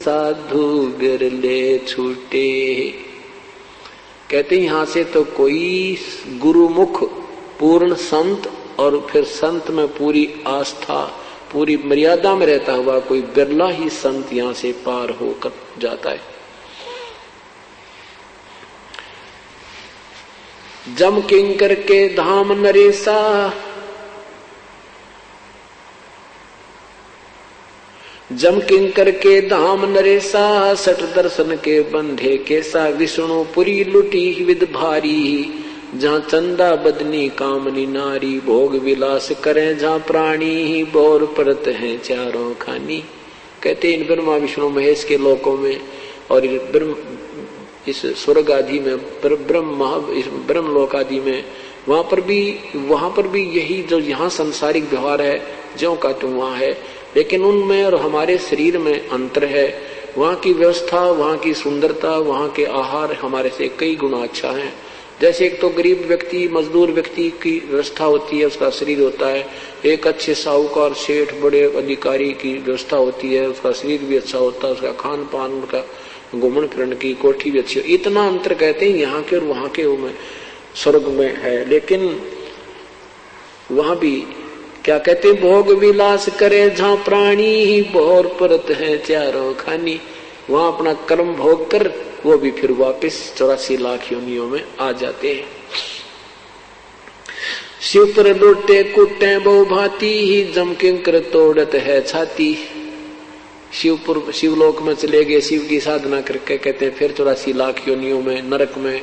साधु बिरले छूटे। कहते यहां से तो कोई गुरुमुख पूर्ण संत और फिर संत में पूरी आस्था पूरी मर्यादा में रहता हुआ कोई बिरला ही संत यहां से पार होकर जाता है। जम किंकर के धाम नरेसा, जम किंकर के धाम नरेसा, सठ दर्शन के बंधे केसा, विष्णुपुरी लुटी विद भारी, जहाँ चंदा बदनी कामनी नारी, भोग विलास करें जहाँ प्राणी, बोर परत है चारों खानी। कहते इन ब्रह्मा विष्णु महेश के लोकों में और इस स्वर्ग आदि में ब्रह्म लोक आदि में वहां पर भी यही जो यहाँ सांसारिक व्यवहार है ज्यों का त्यों वहां है, लेकिन उनमें और हमारे शरीर में अंतर है। वहां की व्यवस्था, वहां की सुंदरता, वहां के आहार हमारे से कई गुना अच्छा है। जैसे एक तो गरीब व्यक्ति मजदूर व्यक्ति की व्यवस्था होती है, उसका शरीर होता है, एक अच्छे साहूकार सेठ बड़े अधिकारी की व्यवस्था होती है, उसका शरीर भी अच्छा होता है, उसका खान पान उनका घूमन फिरन की कोठी भी अच्छी। इतना अंतर कहते हैं यहाँ के और वहां के में स्वर्ग में है। लेकिन वहां भी क्या कहते हैं, भोग विलास करे जहाँ प्राणी, बोर परत है चारों खानी। वहां अपना कर्म भोग कर वो भी फिर वापस 84 लाख योनियों में आ जाते हैं। शिव पर लौटे कुटे बहु भांति, जम किंकर तोड़त है छाती। शिवलोक में चले गए, शिव की साधना करके कहते हैं फिर 84 लाख योनियों में नरक में,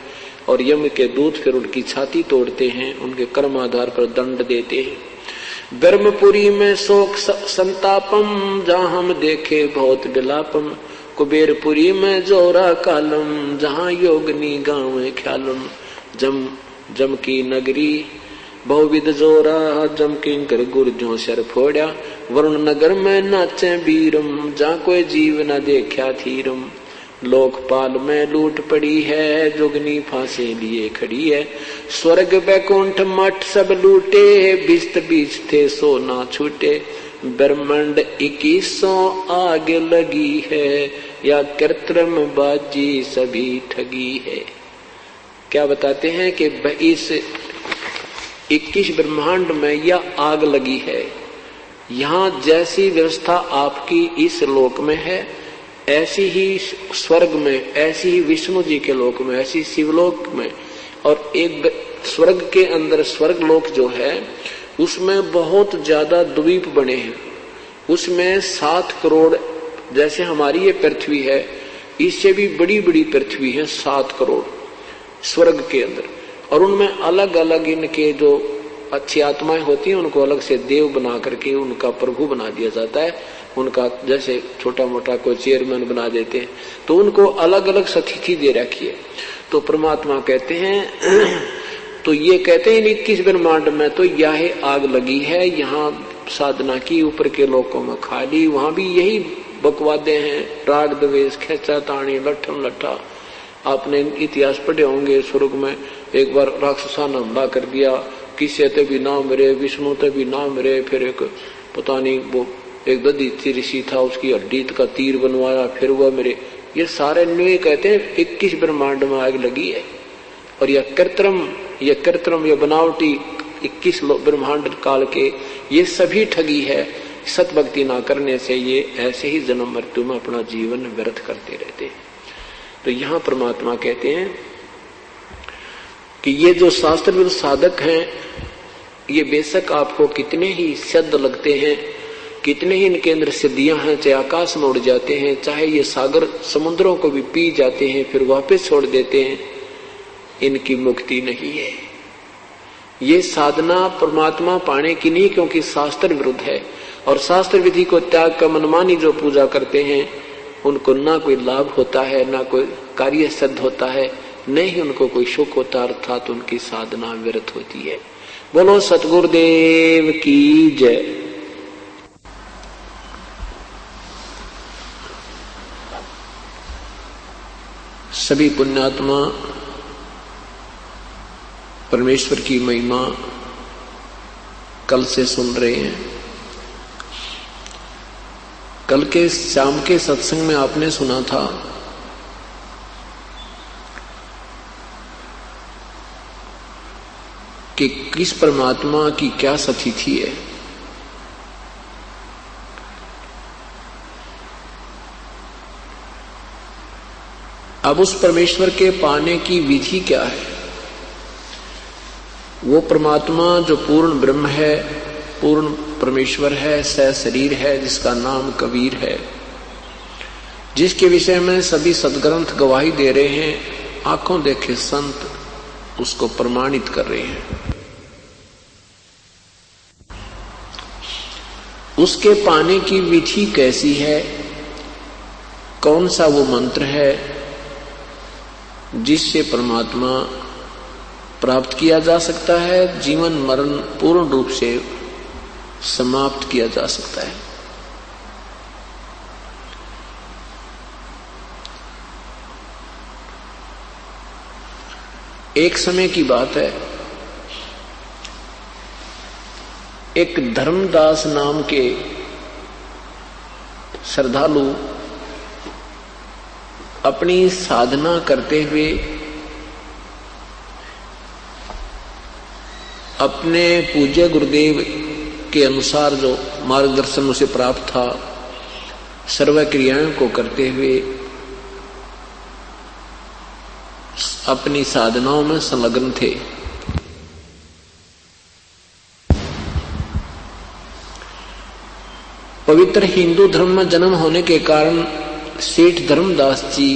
और यम के दूत फिर उनकी छाती तोड़ते हैं, उनके कर्म आधार पर दंड देते हैं। ब्रह्मपुरी में शोक संतापम, जहाँ हम देखे बहुत विलापम। कुबेरपुरी में जोरा कालम, जहाँ योगनी गाँव ख्यालम। जम की नगरी बहुविध जोरा, जम किंकर गुर्जों सर फोड़ा। वरुण नगर में नाचे बीरम, जहाँ कोई जीव न देखा थीरम। लोकपाल में लूट पड़ी है, जोगनी फांसे लिए खड़ी है। स्वर्ग बैकुंठ मठ सब लूटे, बिस्त बीच थे सो ना छूटे। ब्रह्मांड 2100 आग लगी है, या कृत्रिम बाजी सभी ठगी है। क्या बताते हैं कि इस 21 ब्रह्मांड में यह आग लगी है। यहाँ जैसी व्यवस्था आपकी इस लोक में है, ऐसी ही स्वर्ग में, ऐसी ही विष्णु जी के लोक में, ऐसी शिवलोक में, और एक स्वर्ग के अंदर स्वर्ग लोक जो है उसमें बहुत ज्यादा द्वीप बने हैं। उसमें 7 करोड़, जैसे हमारी ये पृथ्वी है इससे भी बड़ी बड़ी पृथ्वी है 7 करोड़ स्वर्ग के अंदर। और उनमें अलग अलग इनके जो अच्छी आत्माएं होती हैं उनको अलग से देव बना करके उनका प्रभु बना दिया जाता है। उनका जैसे छोटा मोटा कोई चेयरमैन बना देते हैं, तो उनको अलग अलग स्थिति दे रखी है। तो परमात्मा कहते हैं तो ये कहते हैं 21 ब्रह्मांड में तो यह आग लगी है। यहाँ साधना की ऊपर के लोकों में खाली, वहां भी यही बकवादे हैं, राग द्वेष खेचा ताणी लठम लट्ठा। आपने इतिहास पढ़े होंगे, स्वर्ग में एक बार राक्षसा ने हमला कर दिया, किसी ते भी ना मरे, विष्णु ते भी ना मरे। फिर एक पता नहीं वो एक दधीचि ऋषि था, उसकी हड्डी का तीर बनवाया, फिर वह मेरे। ये सारे न्यू कहते हैं 21 ब्रह्मांड में आग लगी है। और यह कृत्रिम यह बनावटी 21 ब्रह्मांड काल के ये सभी ठगी है। सत भक्ति ना करने से ये ऐसे ही जन्म मृत्यु में अपना जीवन व्यर्थ करते रहते हैं। तो यहाँ परमात्मा कहते हैं कि ये जो शास्त्र विरुद्ध साधक हैं, ये बेशक आपको कितने ही सिद्ध लगते हैं, कितने ही इनके अंदर सिद्धियां हैं, चाहे आकाश में उड़ जाते हैं, चाहे ये सागर समुद्रों को भी पी जाते हैं फिर वापस छोड़ देते हैं, इनकी मुक्ति नहीं है। ये साधना परमात्मा पाने की नहीं, क्योंकि शास्त्र विरुद्ध है। और शास्त्र विधि को त्याग कर मनमानी जो पूजा करते हैं उनको ना कोई लाभ होता है, ना कोई कार्य सिद्ध होता है, न ही उनको कोई सुख होता, अर्थात उनकी साधना व्यर्थ होती है। बोलो सतगुरुदेव की जय। सभी पुण्यात्मा परमेश्वर की महिमा कल से सुन रहे हैं। कल के शाम के सत्संग में आपने सुना था कि किस परमात्मा की क्या सतिथि है। अब उस परमेश्वर के पाने की विधि क्या है? वो परमात्मा जो पूर्ण ब्रह्म है, पूर्ण परमेश्वर है, सशरीर है, जिसका नाम कबीर है, जिसके विषय में सभी सदग्रंथ गवाही दे रहे हैं, आंखों देखे संत उसको प्रमाणित कर रहे हैं। उसके पाने की विधि कैसी है? कौन सा वो मंत्र है जिससे परमात्मा प्राप्त किया जा सकता है, जीवन मरण पूर्ण रूप से समाप्त किया जा सकता है? एक समय की बात है, एक धर्मदास नाम के श्रद्धालु अपनी साधना करते हुए अपने पूज्य गुरुदेव के अनुसार जो मार्गदर्शन उसे प्राप्त था, सर्व क्रियाओं को करते हुए अपनी साधनाओं में संलग्न थे। पवित्र हिंदू धर्म में जन्म होने के कारण सेठ धर्मदास जी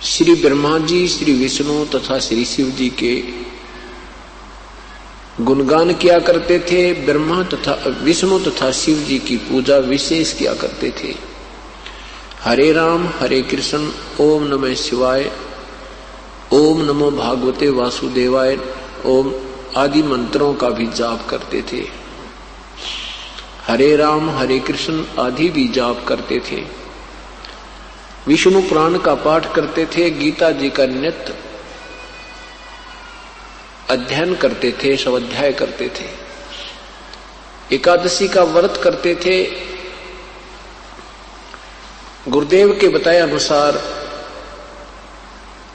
श्री ब्रह्मा जी, श्री विष्णु तथा श्री शिव जी के गुणगान किया करते थे। ब्रह्मा तथा विष्णु तथा शिव जी की पूजा विशेष किया करते थे। हरे राम हरे कृष्ण, ओम नमः शिवाय, ओम नमो भागवते वासुदेवाय, ओम आदि मंत्रों का भी जाप करते थे। हरे राम हरे कृष्ण आदि भी जाप करते थे। विष्णु पुराण का पाठ करते थे, गीता जी का नित्य अध्ययन करते थे, स्वाध्याय करते थे। एकादशी का व्रत करते थे। गुरुदेव के बताए अनुसार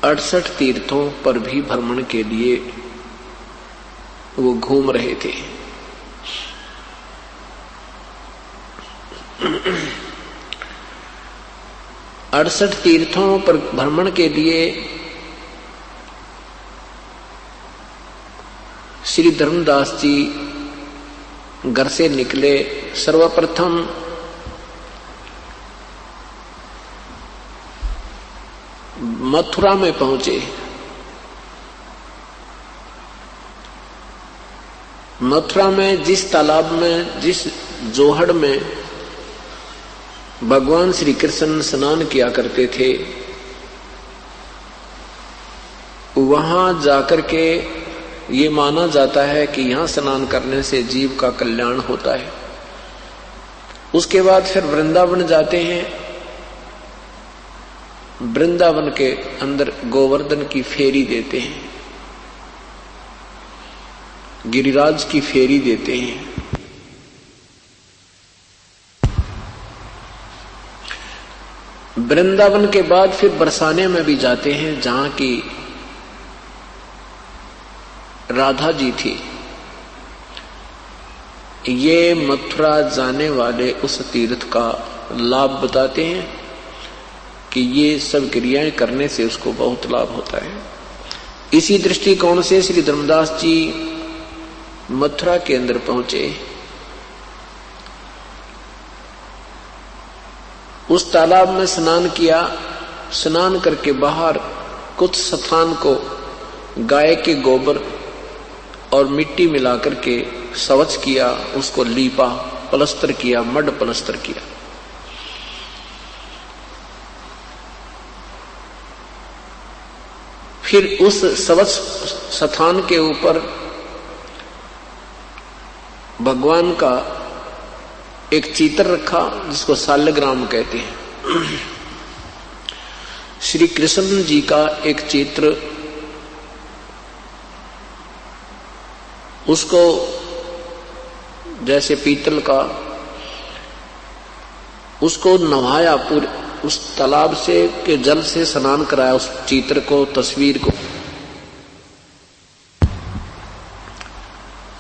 68 तीर्थों पर भी भ्रमण के लिए वो घूम रहे थे। अड़सठ तीर्थों पर भ्रमण के लिए श्री धर्मदास जी घर से निकले। सर्वप्रथम मथुरा में पहुंचे। मथुरा में जिस तालाब में, जिस जोहड़ में भगवान श्री कृष्ण स्नान किया करते थे, वहां जाकर के ये माना जाता है कि यहां स्नान करने से जीव का कल्याण होता है। उसके बाद फिर वृंदावन जाते हैं। वृंदावन के अंदर गोवर्धन की फेरी देते हैं, गिरिराज की फेरी देते हैं। वृंदावन के बाद फिर बरसाने में भी जाते हैं, जहां की राधा जी थी। ये मथुरा जाने वाले उस तीर्थ का लाभ बताते हैं कि ये सब क्रियाएं करने से उसको बहुत लाभ होता है। इसी दृष्टिकोण से श्री धर्मदास जी मथुरा के अंदर पहुंचे। उस तालाब में स्नान किया। स्नान करके बाहर कुछ स्थान को गाय के गोबर और मिट्टी मिलाकर के स्वच्छ किया, उसको लीपा, प्लस्तर किया, मड प्लस्तर किया। फिर उस स्वच्छ स्थान के ऊपर भगवान का एक चित्र रखा, जिसको शालग्राम कहते हैं। श्री कृष्ण जी का एक चित्र, उसको जैसे पीतल का, उसको नहाया, पूरे उस तालाब से के जल से स्नान कराया उस चित्र को, तस्वीर को।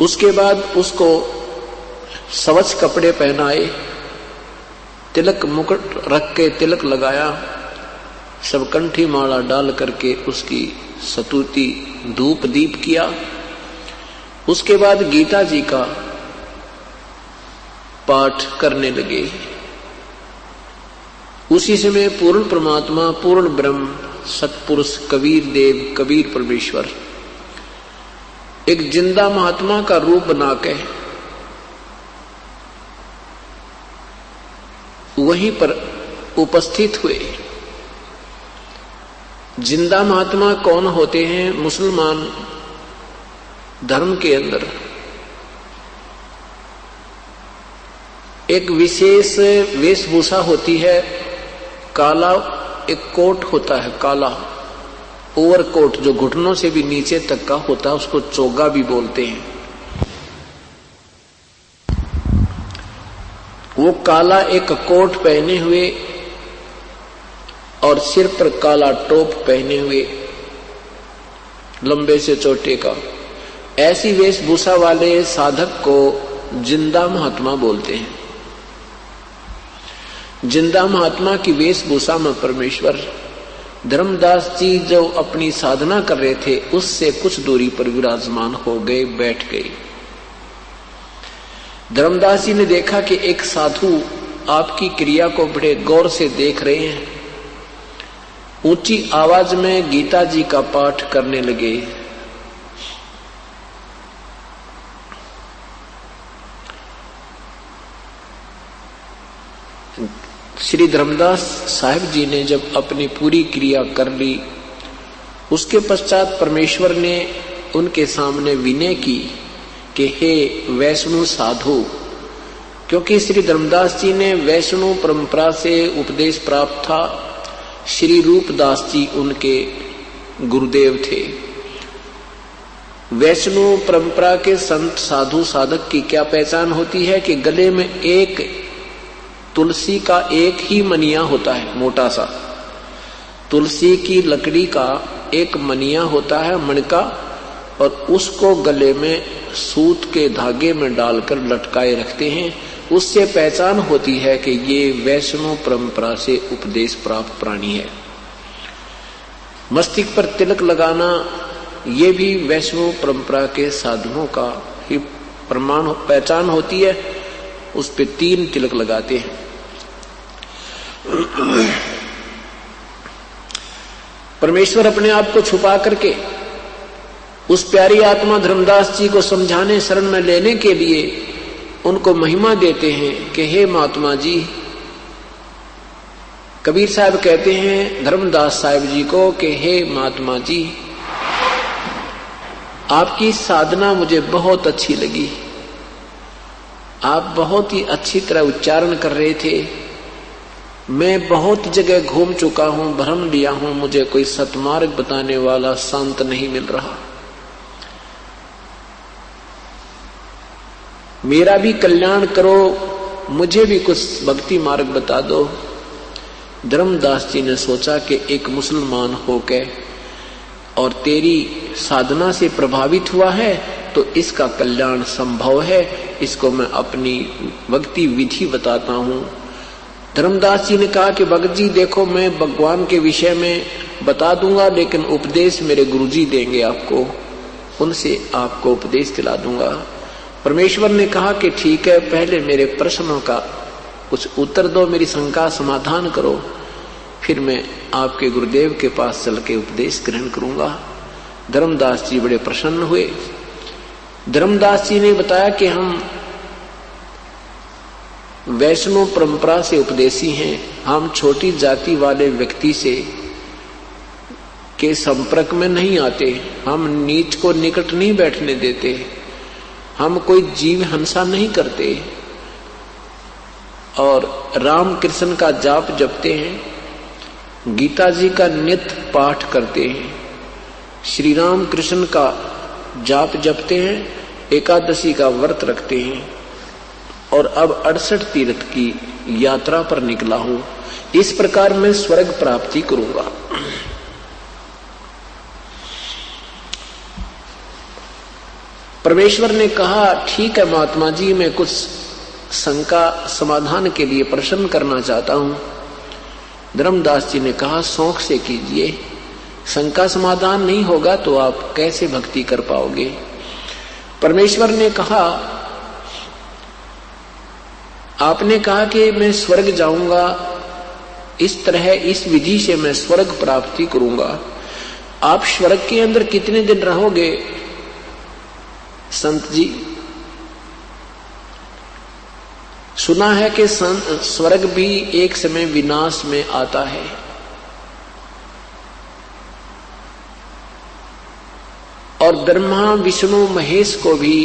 उसके बाद उसको स्वच्छ कपड़े पहनाए, तिलक मुकुट रख के तिलक लगाया, सब कंठी माला डाल करके उसकी स्तुति धूप दीप किया। उसके बाद गीता जी का पाठ करने लगे। उसी समय पूर्ण परमात्मा, पूर्ण ब्रह्म, सतपुरुष कबीर देव, कबीर परमेश्वर एक जिंदा महात्मा का रूप बना के वहीं पर उपस्थित हुए। जिंदा महात्मा कौन होते हैं? मुसलमान धर्म के अंदर एक विशेष वेशभूषा होती है, काला एक कोट होता है, काला ओवरकोट जो घुटनों से भी नीचे तक का होता है, उसको चोगा भी बोलते हैं। वो काला एक कोट पहने हुए और सिर पर काला टोप पहने हुए, लंबे से चोटे का, ऐसी वेशभूषा वाले साधक को जिंदा महात्मा बोलते हैं। जिंदा महात्मा की वेशभूषा में परमेश्वर धर्मदास जी जो अपनी साधना कर रहे थे उससे कुछ दूरी पर विराजमान हो गए, बैठ गए। धर्मदास जी ने देखा कि एक साधु आपकी क्रिया को बड़े गौर से देख रहे हैं। ऊंची आवाज में गीता जी का पाठ करने लगे। श्री धर्मदास साहिब जी ने जब अपनी पूरी क्रिया कर ली, उसके पश्चात परमेश्वर ने उनके सामने विनय की कि हे वैष्णु साधु, क्योंकि श्री धर्मदास जी ने वैष्णु परंपरा से उपदेश प्राप्त था। श्री रूपदास जी उनके गुरुदेव थे। वैष्णु परंपरा के संत साधु साधक की क्या पहचान होती है कि गले में एक तुलसी का एक ही मनिया होता है, मोटा सा तुलसी की लकड़ी का एक मनिया होता है, मणका, और उसको गले में सूत के धागे में डालकर लटकाए रखते हैं। उससे पहचान होती है कि ये वैष्णव परंपरा से उपदेश प्राप्त प्राणी है। मस्तिष्क पर तिलक लगाना ये भी वैष्णव परंपरा के साधुओं का ही प्रमाण पहचान होती है। उस पे 3 तिलक लगाते हैं। परमेश्वर अपने आप को छुपा करके उस प्यारी आत्मा धर्मदास जी को समझाने, शरण में लेने के लिए उनको महिमा देते हैं कि हे महात्मा जी। कबीर साहब कहते हैं धर्मदास साहिब जी को कि हे महात्मा जी, आपकी साधना मुझे बहुत अच्छी लगी। आप बहुत ही अच्छी तरह उच्चारण कर रहे थे। मैं बहुत जगह घूम चुका हूं, भ्रम लिया हूं, मुझे कोई सतमार्ग बताने वाला संत नहीं मिल रहा। मेरा भी कल्याण करो, मुझे भी कुछ भक्ति मार्ग बता दो। धर्मदास जी ने सोचा कि एक मुसलमान होकर और तेरी साधना से प्रभावित हुआ है तो इसका कल्याण संभव है, इसको मैं अपनी भक्ति विधि बताता हूं। धर्मदास जी ने कहा कि भगत जी देखो, मैं भगवान के विषय में बता दूंगा, लेकिन उपदेश मेरे गुरुजी देंगे आपको, उनसे आपको उपदेश दिला दूंगा। परमेश्वर ने कहा कि ठीक है, पहले मेरे प्रश्नों का कुछ उत्तर दो, मेरी शंका समाधान करो, फिर मैं आपके गुरुदेव के पास चल के उपदेश ग्रहण करूंगा। धर्मदास जी बड़े प्रसन्न हुए। धर्मदास जी ने बताया कि हम वैष्णव परंपरा से उपदेशी हैं, हम छोटी जाति वाले व्यक्ति से के संपर्क में नहीं आते, हम नीच को निकट नहीं बैठने देते, हम कोई जीव हिंसा नहीं करते और राम कृष्ण का जाप जपते हैं, गीता जी का नित्य पाठ करते हैं, श्री राम कृष्ण का जाप जपते हैं, एकादशी का व्रत रखते हैं, और अब 68 तीर्थ की यात्रा पर निकला हूं। इस प्रकार मैं स्वर्ग प्राप्ति करूंगा। परमेश्वर ने कहा, ठीक है महात्मा जी, मैं कुछ शंका समाधान के लिए प्रश्न करना चाहता हूं। धर्मदास जी ने कहा, शौक से कीजिए, शंका समाधान नहीं होगा तो आप कैसे भक्ति कर पाओगे। परमेश्वर ने कहा, आपने कहा कि मैं स्वर्ग जाऊंगा, इस तरह इस विधि से मैं स्वर्ग प्राप्ति करूंगा। आप स्वर्ग के अंदर कितने दिन रहोगे संत जी? सुना है कि स्वर्ग भी एक समय विनाश में आता है। और ब्रह्मा विष्णु महेश को भी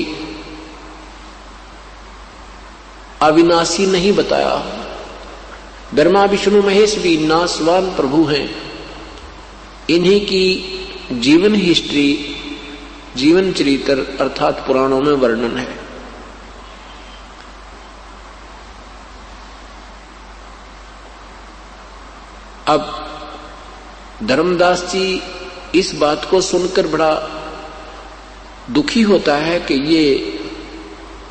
अविनाशी नहीं बताया। ब्रह्मा विष्णु महेश भी नाशवान प्रभु हैं। इन्हीं की जीवन हिस्ट्री, जीवन चरित्र अर्थात पुराणों में वर्णन है। अब धर्मदास जी इस बात को सुनकर बड़ा दुखी होता है कि ये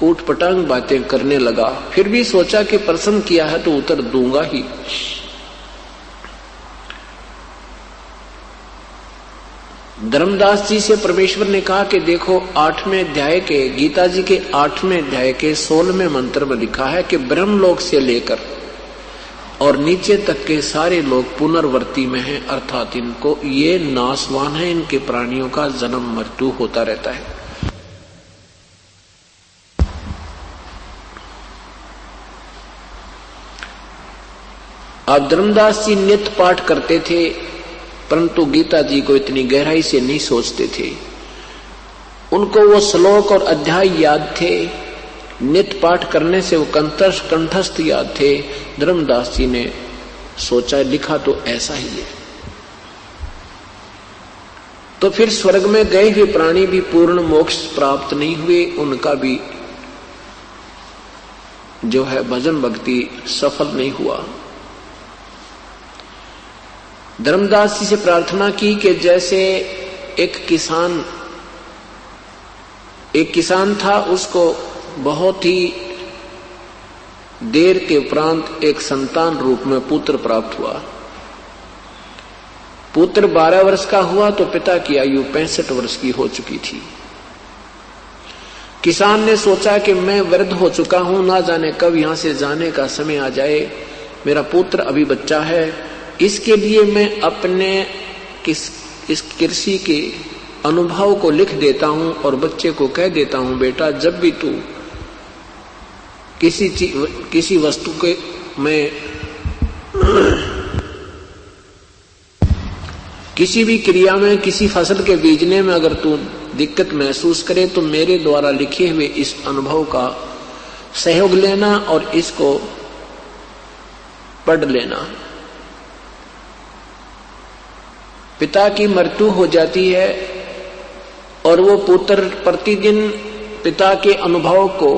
ऊटपटांग बातें करने लगा। फिर भी सोचा कि प्रश्न किया है तो उत्तर दूंगा ही। धर्मदास जी से परमेश्वर ने कहा कि देखो, 8वें अध्याय के, गीता जी के 8वें अध्याय के 16वें मंत्र में लिखा है कि ब्रह्मलोक से लेकर और नीचे तक के सारे लोग पुनर्वर्ती में हैं, अर्थात इनको ये नाशवान है, इनके प्राणियों का जन्म मृत्यु होता रहता है। अब धर्मदास जी नित्य पाठ करते थे, परंतु गीता जी को इतनी गहराई से नहीं सोचते थे। उनको वो श्लोक और अध्याय याद थे, नित्य पाठ करने से वो कंठस्थ याद थे। धर्मदास जी ने सोचा, लिखा तो ऐसा ही है। तो फिर स्वर्ग में गए हुए प्राणी भी पूर्ण मोक्ष प्राप्त नहीं हुए, उनका भी जो है भजन भक्ति सफल नहीं हुआ। धर्मदास जी से प्रार्थना की कि जैसे एक किसान था, उसको बहुत ही देर के उपरांत एक संतान रूप में पुत्र प्राप्त हुआ। पुत्र 12 वर्ष का हुआ तो पिता की आयु 65 वर्ष की हो चुकी थी। किसान ने सोचा कि मैं वृद्ध हो चुका हूं, ना जाने कब यहां से जाने का समय आ जाए, मेरा पुत्र अभी बच्चा है, इसके लिए मैं अपने इस कृषि के अनुभव को लिख देता हूं और बच्चे को कह देता हूं, बेटा जब भी तू किसी वस्तु के में किसी भी क्रिया में, किसी फसल के बीजने में अगर तू दिक्कत महसूस करे तो मेरे द्वारा लिखे हुए इस अनुभव का सहयोग लेना और इसको पढ़ लेना। पिता की मृत्यु हो जाती है और वो पुत्र प्रतिदिन पिता के अनुभव को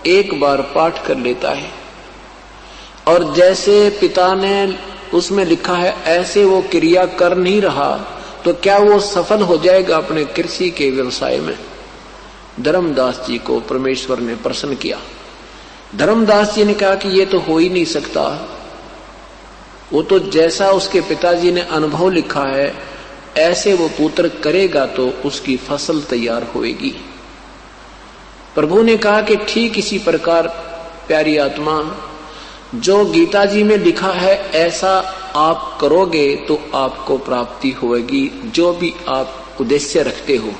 एक बार पाठ कर लेता है और जैसे पिता ने उसमें लिखा है ऐसे वो क्रिया कर नहीं रहा तो क्या वो सफल हो जाएगा अपने कृषि के व्यवसाय में? धर्मदास जी को परमेश्वर ने प्रसन्न किया। धर्मदास जी ने कहा कि ये तो हो ही नहीं सकता, वो तो जैसा उसके पिताजी ने अनुभव लिखा है ऐसे वो पुत्र करेगा तो उसकी फसल तैयार होएगी। प्रभु ने कहा कि ठीक इसी प्रकार प्यारी आत्मा, जो गीता जी में लिखा है ऐसा आप करोगे तो आपको प्राप्ति होगी, जो भी आप उद्देश्य रखते हो।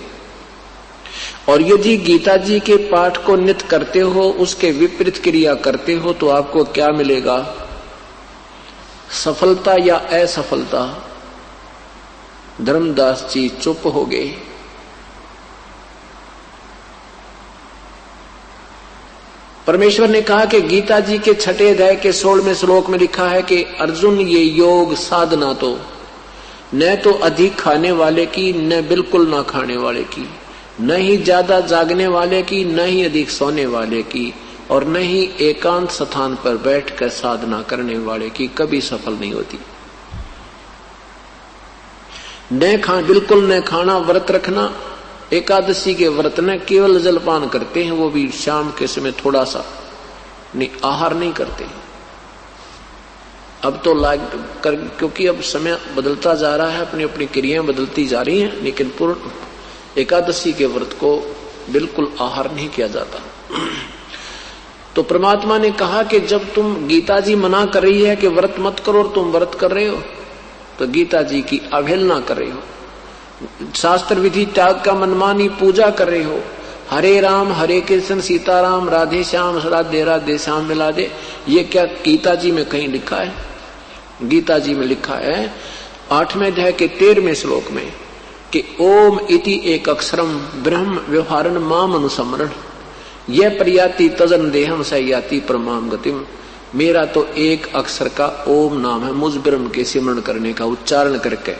और यदि गीता जी के पाठ को नित्य करते हो, उसके विपरीत क्रिया करते हो तो आपको क्या मिलेगा? सफलता या असफलता? धर्मदास जी चुप हो गए। परमेश्वर ने कहा कि गीता जी के 6 अध्याय के 16वें श्लोक में लिखा है कि अर्जुन, ये योग साधना तो न तो अधिक खाने वाले की, न बिल्कुल ना खाने वाले की, न ही ज्यादा जागने वाले की, न ही अधिक सोने वाले की, और न ही एकांत स्थान पर बैठकर साधना करने वाले की कभी सफल नहीं होती। बिल्कुल न खाना, व्रत रखना, एकादशी के व्रत न केवल जलपान करते हैं, वो भी शाम के समय थोड़ा सा, नहीं आहार नहीं करते। अब तो क्योंकि अब समय बदलता जा रहा है, अपनी अपनी क्रियाएं बदलती जा रही हैं, लेकिन पूर्ण एकादशी के व्रत को बिल्कुल आहार नहीं किया जाता। तो परमात्मा ने कहा कि जब तुम, गीता जी मना कर रही है कि व्रत मत करो और तुम व्रत कर रहे हो, तो गीता जी की अवहेलना कर रहे हो, शास्त्र विधि त्याग का मनमानी पूजा कर रहे हो। हरे राम हरे कृष्ण सीताराम राधे श्याम राधे राधे श्याम मिला दे, ये क्या गीता जी में कहीं लिखा है? गीता जी में लिखा है 8वें अध्याय के 13वें श्लोक में कि ओम इति एक अक्षरम ब्रह्म व्यवहारन माम अनुसमरण, यह प्रयाति तजन देहम सयाति परमाम गतिम। मेरा तो एक अक्षर का ओम नाम है, मुझ ब्रह्म के सिमरण करने का उच्चारण करके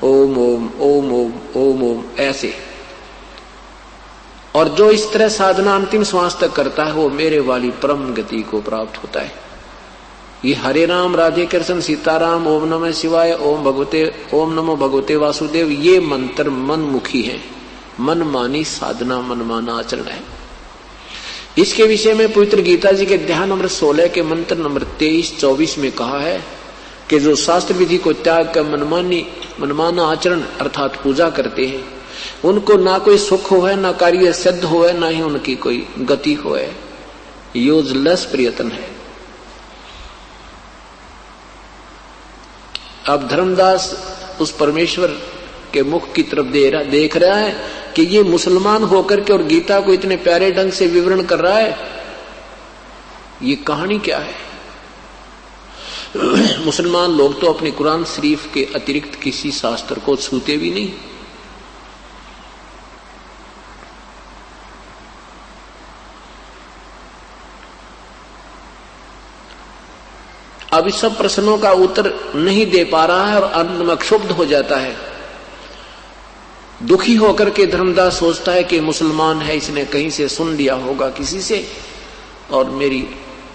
ओम ओम ओम ओम ओम ओम ऐसे, और जो इस तरह साधना अंतिम श्वास तक करता है वो मेरे वाली परम गति को प्राप्त होता है। ये हरे राम राधे कृष्ण सीताराम ओम नमः शिवाय ओम नमो भगवते वासुदेव, ये मंत्र मनमुखी है, मनमानी साधना, मनमाना आचरण है। इसके विषय में पवित्र गीता जी के अध्याय नंबर 16 के मंत्र नंबर 23-24 में कहा है कि जो शास्त्र विधि को त्याग कर मनमाना आचरण अर्थात पूजा करते हैं, उनको ना कोई सुख हो है, ना कार्य सिद्ध हो है, ना ही उनकी कोई गति हो है, यूजलेस प्रयत्न है। अब धर्मदास उस परमेश्वर के मुख की तरफ देख रहा है कि ये मुसलमान होकर के और गीता को इतने प्यारे ढंग से विवरण कर रहा है, ये कहानी क्या है? मुसलमान लोग तो अपने कुरान शरीफ के अतिरिक्त किसी शास्त्र को छूते भी नहीं। अब इस सब प्रश्नों का उत्तर नहीं दे पा रहा है और अंत में क्षुब्ध हो जाता है। दुखी होकर के धर्मदास सोचता है कि मुसलमान है, इसने कहीं से सुन लिया होगा किसी से और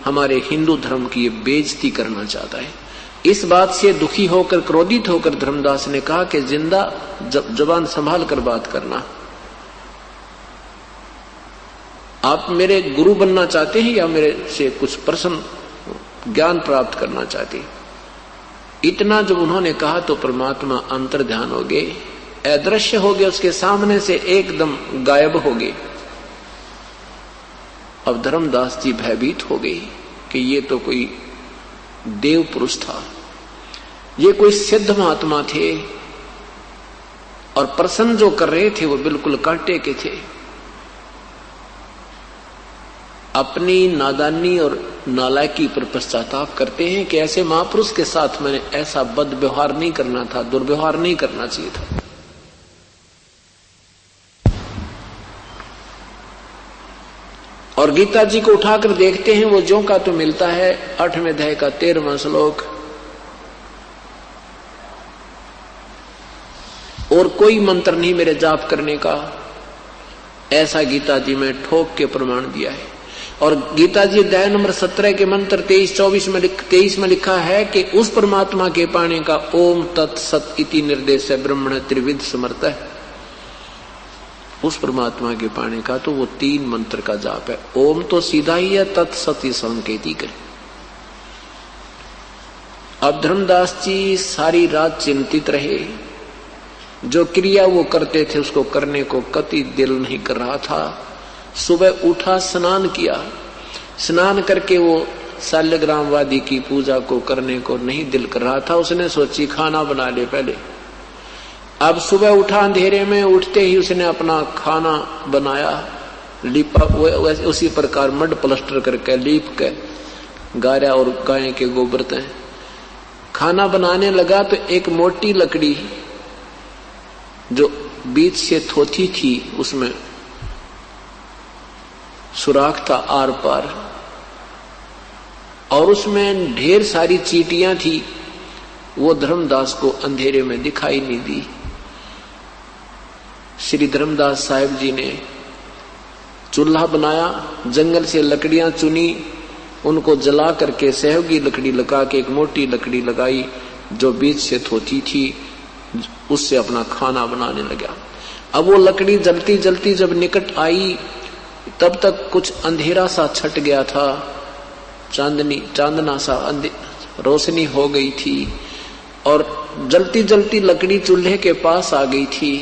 हमारे हिंदू धर्म की ये बेइज्जती करना चाहता है। इस बात से दुखी होकर, क्रोधित होकर धर्मदास ने कहा कि जिंदा जबान संभाल कर बात करना। आप मेरे गुरु बनना चाहते हैं या मेरे से कुछ प्रश्न ज्ञान प्राप्त करना चाहते? इतना जब उन्होंने कहा तो परमात्मा अंतर ध्यान हो गए, अदृश्य हो गए, उसके सामने से एकदम गायब हो गए। अब धर्मदास जी भयभीत हो गए कि ये तो कोई देव पुरुष था, ये कोई सिद्ध महात्मा थे और प्रश्न जो कर रहे थे वो बिल्कुल कांटे के थे। अपनी नादानी और नालायकी पर पश्चाताप करते हैं कि ऐसे महापुरुष के साथ मैंने ऐसा बद व्यवहार नहीं करना था, दुर्व्यवहार नहीं करना चाहिए था। और गीता जी को उठाकर देखते हैं, वो ज्यों का तो मिलता है 8वें अध्याय का 13वां श्लोक, और कोई मंत्र नहीं मेरे जाप करने का, ऐसा गीता जी में ठोक के प्रमाण दिया है। और गीता जी अध्याय नंबर 17 के मंत्र 23 में लिखा है कि उस परमात्मा के पाने का ओम तत्सत इति निर्देश ब्रह्मण त्रिविध समर्थ है। उस परमात्मा के पाने का तो वो 3 मंत्र का जाप है। ओम तो सीधा ही है, तत्सत ही संकेतिक है। अब धर्मदास जी सारी रात चिंतित रहे, जो क्रिया वो करते थे उसको करने को कति दिल नहीं कर रहा था। सुबह उठा, स्नान किया, स्नान करके वो शाल्यग्रामवादी की पूजा को करने को नहीं दिल कर रहा था। उसने सोची खाना बना ले पहले। अब सुबह उठा, अंधेरे में उठते ही उसने अपना खाना बनाया, लिपा, उसी प्रकार मड प्लास्टर करके लीप के गारा और गाय के गोबर से खाना बनाने लगा। तो एक मोटी लकड़ी जो बीच से थोथी थी, उसमें सुराख था आर पार, और उसमें ढेर सारी चींटियां थी। वो धर्मदास को अंधेरे में दिखाई नहीं दी। श्री धर्मदास साहिब जी ने चूल्हा बनाया, जंगल से लकड़ियां चुनी, उनको जला करके सहयोगी लकड़ी लगा के एक मोटी लकड़ी लगाई जो बीच से थोती थी, उससे अपना खाना बनाने लगा। अब वो लकड़ी जलती जलती जब निकट आई तब तक कुछ अंधेरा सा छट गया था, चांदना सा रोशनी हो गई थी और जलती जलती लकड़ी चूल्हे के पास आ गई थी।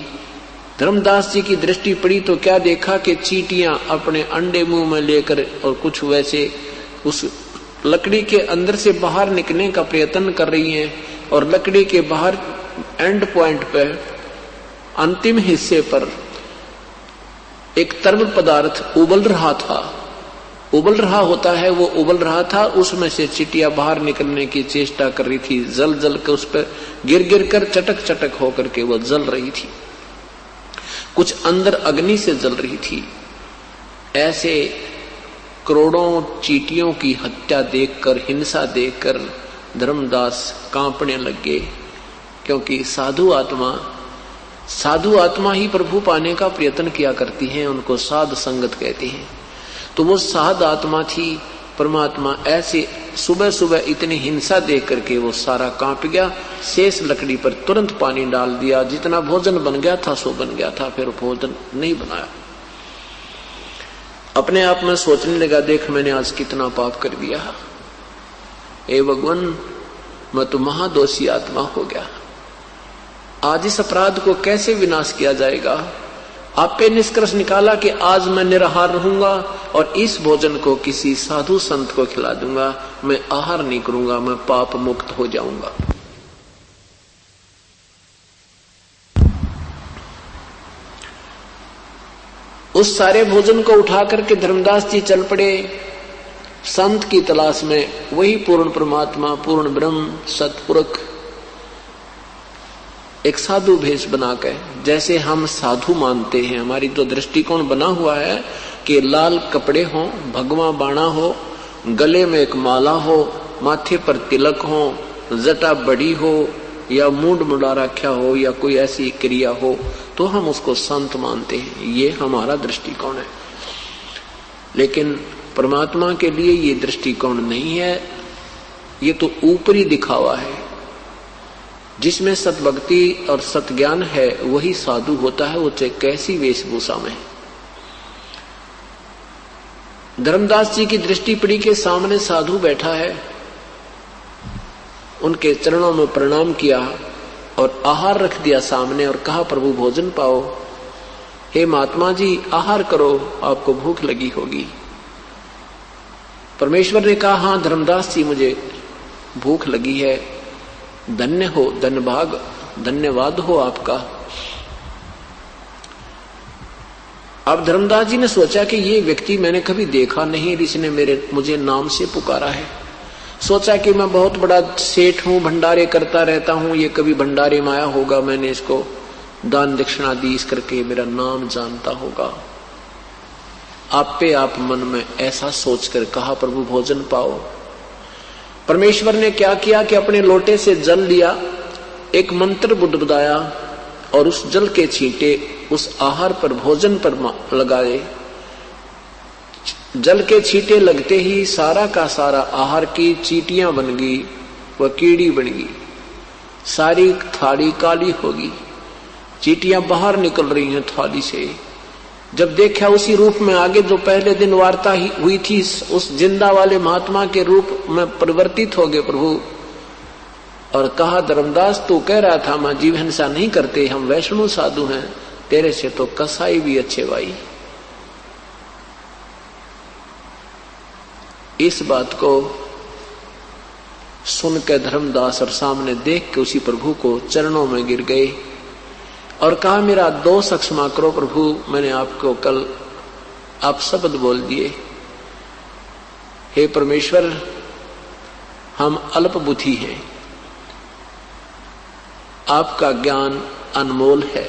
धर्मदास जी की दृष्टि पड़ी तो क्या देखा कि चींटियां अपने अंडे मुंह में लेकर और कुछ वैसे उस लकड़ी के अंदर से बाहर निकलने का प्रयत्न कर रही हैं और लकड़ी के बाहर एंड पॉइंट पर अंतिम हिस्से पर एक तरल पदार्थ उबल रहा था, उबल रहा होता है, वो उबल रहा था, उसमें से चींटियां बाहर निकलने की चेष्टा कर रही थी, जल जल कर उस पर गिर गिर कर चटक चटक होकर के वो जल रही थी, कुछ अंदर अग्नि से जल रही थी। ऐसे करोड़ों चींटियों की हत्या देखकर, हिंसा देखकर धर्मदास कांपने लगे, क्योंकि साधु आत्मा ही प्रभु पाने का प्रयत्न किया करती हैं, उनको साध संगत कहते हैं। तो वो साध आत्मा थी। परमात्मा ऐसे सुबह सुबह इतनी हिंसा देख करके वो सारा कांप गया, शेष लकड़ी पर तुरंत पानी डाल दिया, जितना भोजन बन गया था सो बन गया था, फिर भोजन नहीं बनाया। अपने आप में सोचने लगा, देख मैंने आज कितना पाप कर दिया, हे भगवान मैं तो महादोषी आत्मा हो गया, आज इस अपराध को कैसे विनाश किया जाएगा। आपे निष्कर्ष निकाला कि आज मैं निराहार रहूंगा और इस भोजन को किसी साधु संत को खिला दूंगा, मैं आहार नहीं करूंगा, मैं पाप मुक्त हो जाऊंगा। उस सारे भोजन को उठा करके धर्मदास जी चल पड़े संत की तलाश में, वही पूर्ण परमात्मा, पूर्ण ब्रह्म, सतपुरुष एक साधु भेष बनाकर, जैसे हम साधु मानते हैं, हमारी तो दृष्टिकोण बना हुआ है कि लाल कपड़े हो, भगवा बाणा हो, गले में एक माला हो, माथे पर तिलक हो, जटा बड़ी हो या मूंड मुड़ा रखा हो या कोई ऐसी क्रिया हो तो हम उसको संत मानते हैं, ये हमारा दृष्टिकोण है। लेकिन परमात्मा के लिए ये दृष्टिकोण नहीं है, ये तो ऊपरी दिखावा है। जिसमें सतभक्ति और सतज्ञान है वही साधु होता है, वो चाहे कैसी वेशभूषा में। धर्मदास जी की दृष्टि पड़ी के सामने साधु बैठा है, उनके चरणों में प्रणाम किया और आहार रख दिया सामने और कहा प्रभु भोजन पाओ, हे महात्मा जी आहार करो, आपको भूख लगी होगी। परमेश्वर ने कहा हाँ धर्मदास जी मुझे भूख लगी है, धन्य हो, धन्यभाग, धन्यवाद हो आपका। अब धर्मदास जी ने सोचा कि ये व्यक्ति मैंने कभी देखा नहीं, इसने मुझे नाम से पुकारा है। सोचा कि मैं बहुत बड़ा सेठ हूं, भंडारे करता रहता हूं, ये कभी भंडारे में आया होगा, मैंने इसको दान दक्षिणा दी, इस करके मेरा नाम जानता होगा। आप पे आप मन में ऐसा सोचकर कहा प्रभु भोजन पाओ। परमेश्वर ने क्या किया कि अपने लोटे से जल लिया, एक मंत्र बुदबुदाया और उस जल के छींटे उस आहार पर, भोजन पर लगाए। जल के छींटे लगते ही सारा का सारा आहार की चींटियां बन गई, वह कीड़ी बन गई, सारी थाली काली होगी, चींटियां बाहर निकल रही हैं थाली से। जब देखा उसी रूप में आगे जो पहले दिन वार्ता हुई थी उस जिंदा वाले महात्मा के रूप में परिवर्तित हो गए प्रभु, और कहा धर्मदास तू कह रहा था मैं जीव हिंसा नहीं करते, हम वैष्णव साधु हैं, तेरे से तो कसाई भी अच्छे भाई। इस बात को सुनकर धर्मदास और सामने देख के उसी प्रभु को चरणों में गिर गए और कहा मेरा दोष क्षमा करो प्रभु, मैंने आपको कल आप शब्द बोल दिए। हे परमेश्वर हम अल्प बुद्धि हैं, आपका ज्ञान अनमोल है।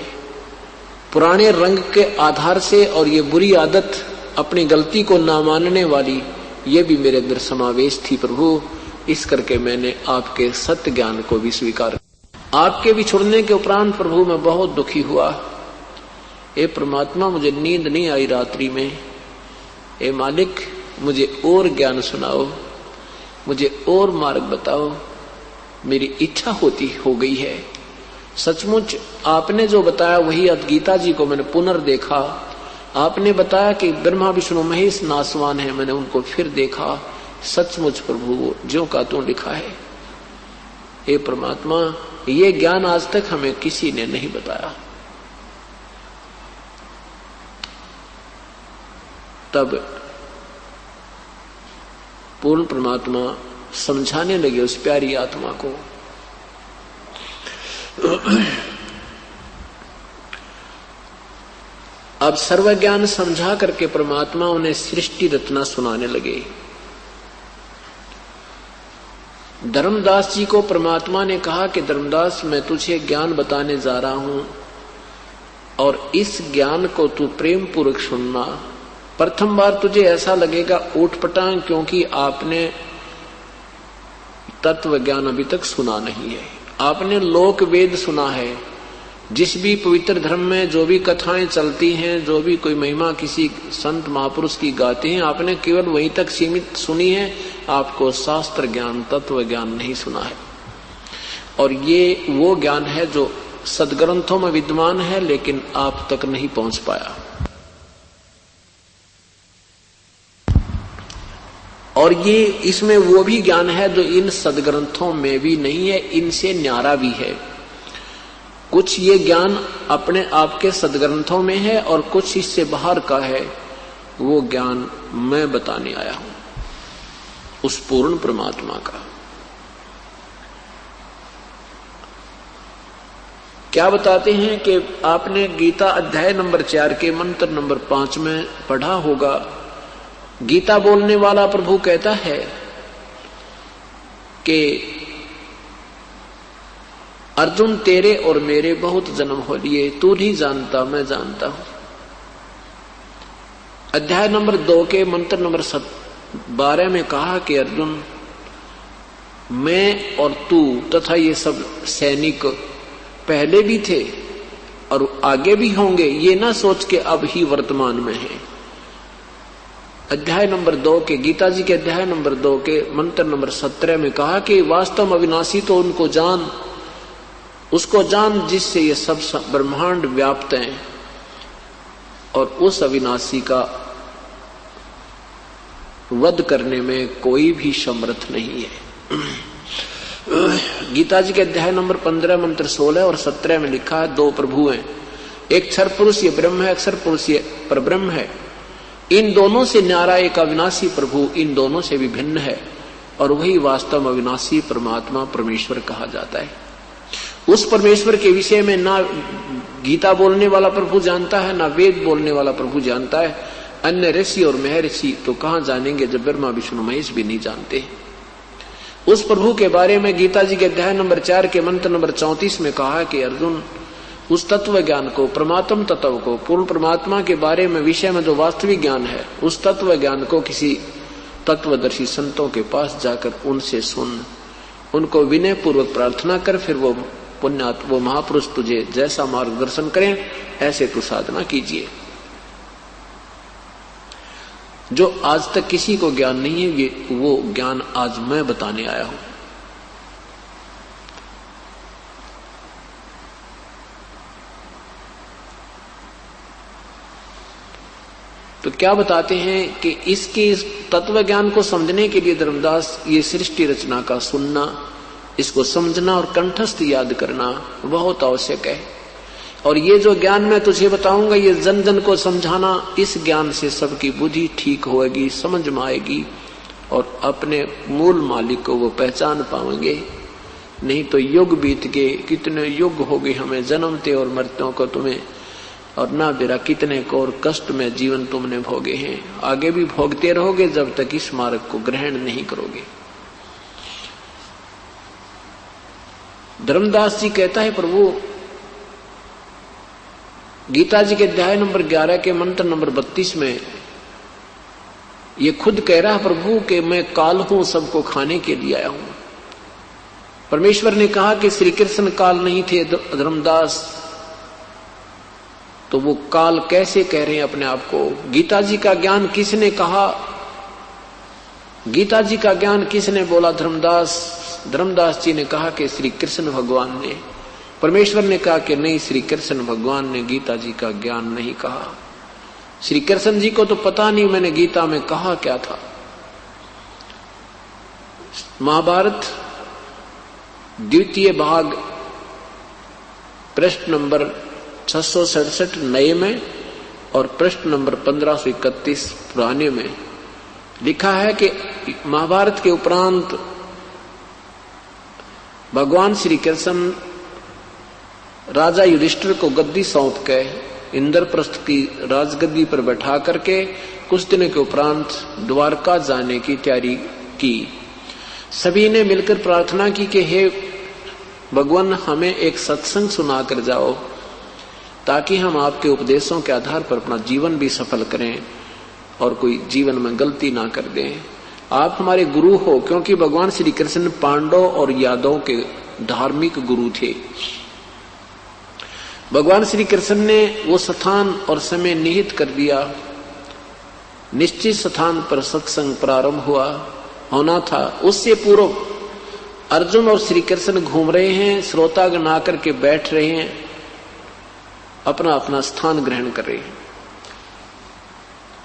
पुराने रंग के आधार से और ये बुरी आदत अपनी गलती को ना मानने वाली, ये भी मेरे अंदर समावेश थी प्रभु, इस करके मैंने आपके सत्य ज्ञान को भी स्वीकार। आपके बिछुड़ने के उपरांत प्रभु मैं बहुत दुखी हुआ। हे परमात्मा मुझे नींद नहीं आई रात्रि में, ए मालिक, मुझे और ज्ञान सुनाओ, मुझे और मार्ग बताओ, मेरी इच्छा हो गई है। सचमुच आपने जो बताया वही गीता जी को मैंने पुनर्देखा। आपने बताया कि ब्रह्मा विष्णु महेश नासवान है, मैंने उनको फिर देखा। सचमुच प्रभु ज्यों का त्यों लिखा है। हे परमात्मा, ये ज्ञान आज तक हमें किसी ने नहीं बताया। तब पूर्ण परमात्मा समझाने लगे उस प्यारी आत्मा को। अब सर्व ज्ञान समझा करके परमात्मा उन्हें सृष्टि रचना सुनाने लगे। धर्मदास जी को परमात्मा ने कहा कि धर्मदास, मैं तुझे ज्ञान बताने जा रहा हूं और इस ज्ञान को तू प्रेम पूर्वक सुनना। प्रथम बार तुझे ऐसा लगेगा ऊटपटांग, क्योंकि आपने तत्व ज्ञान अभी तक सुना नहीं है। आपने लोक वेद सुना है। जिस भी पवित्र धर्म में जो भी कथाएं चलती हैं, जो भी कोई महिमा किसी संत महापुरुष की गाते हैं, आपने केवल वहीं तक सीमित सुनी है। आपको शास्त्र ज्ञान, तत्व ज्ञान नहीं सुना है। और ये वो ज्ञान है जो सदग्रंथों में विद्यमान है, लेकिन आप तक नहीं पहुंच पाया। और ये इसमें वो भी ज्ञान है जो इन सदग्रंथों में भी नहीं है, इनसे न्यारा भी है। कुछ ये ज्ञान अपने आप के सदग्रंथों में है और कुछ इससे बाहर का है। वो ज्ञान मैं बताने आया हूं उस पूर्ण परमात्मा का। क्या बताते हैं कि आपने गीता अध्याय नंबर 4 के मंत्र नंबर 5 में पढ़ा होगा। गीता बोलने वाला प्रभु कहता है कि अर्जुन, तेरे और मेरे बहुत जन्म हो लिए, तू नहीं जानता, मैं जानता हूं। अध्याय नंबर 2 के मंत्र नंबर 12 में कहा कि अर्जुन, मैं और तू तथा ये सब सैनिक पहले भी थे और आगे भी होंगे, ये ना सोच के अब ही वर्तमान में है। अध्याय नंबर 2 के, गीता जी के अध्याय नंबर 2 के मंत्र नंबर 17 में कहा कि वास्तव में अविनाशी तो उनको जान, उसको जान जिससे ये सब ब्रह्मांड व्याप्त हैं, और उस अविनाशी का वध करने में कोई भी समर्थ नहीं है। गीता जी के अध्याय नंबर 15 मंत्र 16 और 17 में लिखा है, 2 प्रभु हैं, एक क्षर पुरुष ये ब्रह्म है, अक्षर पुरुष ये परब्रह्म है। इन दोनों से न्यारा एक अविनाशी प्रभु इन दोनों से भी भिन्न है, और वही वास्तव में अविनाशी परमात्मा परमेश्वर कहा जाता है। उस परमेश्वर के विषय में ना गीता बोलने वाला प्रभु जानता है, ना वेद बोलने वाला प्रभु जानता है। अन्य ऋषि और महर्षि तो कहां जानेंगे जब ब्रह्मा विष्णु महेश भी नहीं जानते। उस प्रभु के बारे में गीता जी के अध्याय नंबर 4 के मंत्र नंबर 34 में कहा है कि अर्जुन, उस तत्व ज्ञान को, परमात्म तत्व को, पूर्ण परमात्मा के बारे में विषय में जो वास्तविक ज्ञान है, उस तत्व ज्ञान को किसी तत्वदर्शी संतों के पास जाकर उनसे सुन, उनको विनय पूर्वक प्रार्थना कर, फिर वो पुण्यात्मा, वो महापुरुष तुझे जैसा मार्गदर्शन करें ऐसे तू साधना कीजिए। जो आज तक किसी को ज्ञान नहीं है, ये वो ज्ञान आज मैं बताने आया हूं। तो क्या बताते हैं कि इसके तत्व ज्ञान को समझने के लिए धर्मदास ये सृष्टि रचना का सुनना, इसको समझना और कंठस्थ याद करना बहुत आवश्यक है। और ये जो ज्ञान मैं तुझे बताऊंगा, ये जन जन को समझाना, इस ज्ञान से सबकी बुद्धि ठीक होगी, समझ में आएगी और अपने मूल मालिक को वो पहचान पाएंगे। नहीं तो युग बीत गए, कितने युग हो गए हमें जन्मते और मरते को तुम्हें, और ना बेरा कितने को और कष्ट में जीवन तुमने भोगे हैं, आगे भी भोगते रहोगे जब तक इस मार्ग को ग्रहण नहीं करोगे। धर्मदास जी कहता है, प्रभु गीता जी के अध्याय नंबर 11 के मंत्र नंबर 32 में ये खुद कह रहा है प्रभु कि मैं काल हूं, सबको खाने के लिए आया हूं। परमेश्वर ने कहा कि श्री कृष्ण काल नहीं थे धर्मदास, तो वो काल कैसे कह रहे हैं अपने आप को? गीता जी का ज्ञान किसने कहा? गीता जी का ज्ञान किसने बोला? धर्मदास जी ने कहा कि श्री कृष्ण भगवान ने। परमेश्वर ने कहा कि नहीं, श्री कृष्ण भगवान ने गीता जी का ज्ञान नहीं कहा। श्री कृष्ण जी को तो पता नहीं मैंने गीता में कहा क्या था। महाभारत द्वितीय भाग पृष्ठ नंबर 667 नए में और पृष्ठ नंबर 1531 पुराने में लिखा है कि महाभारत के उपरांत भगवान श्री कृष्ण राजा युधिष्ठिर को गद्दी सौंप के इंद्रप्रस्थ की राजगद्दी पर बैठा करके कुछ दिनों के उपरांत द्वारका जाने की तैयारी की। सभी ने मिलकर प्रार्थना की कि हे भगवान, हमें एक सत्संग सुना कर जाओ ताकि हम आपके उपदेशों के आधार पर अपना जीवन भी सफल करें और कोई जीवन में गलती ना कर दें। आप हमारे गुरु हो, क्योंकि भगवान श्री कृष्ण पांडव और यादवों के धार्मिक गुरु थे। भगवान श्री कृष्ण ने वो स्थान और समय निहित कर दिया। निश्चित स्थान पर सत्संग प्रारंभ होना था। उससे पूर्व अर्जुन और श्री कृष्ण घूम रहे हैं, श्रोतागण आकर के बैठ रहे हैं, अपना अपना स्थान ग्रहण कर रहे हैं।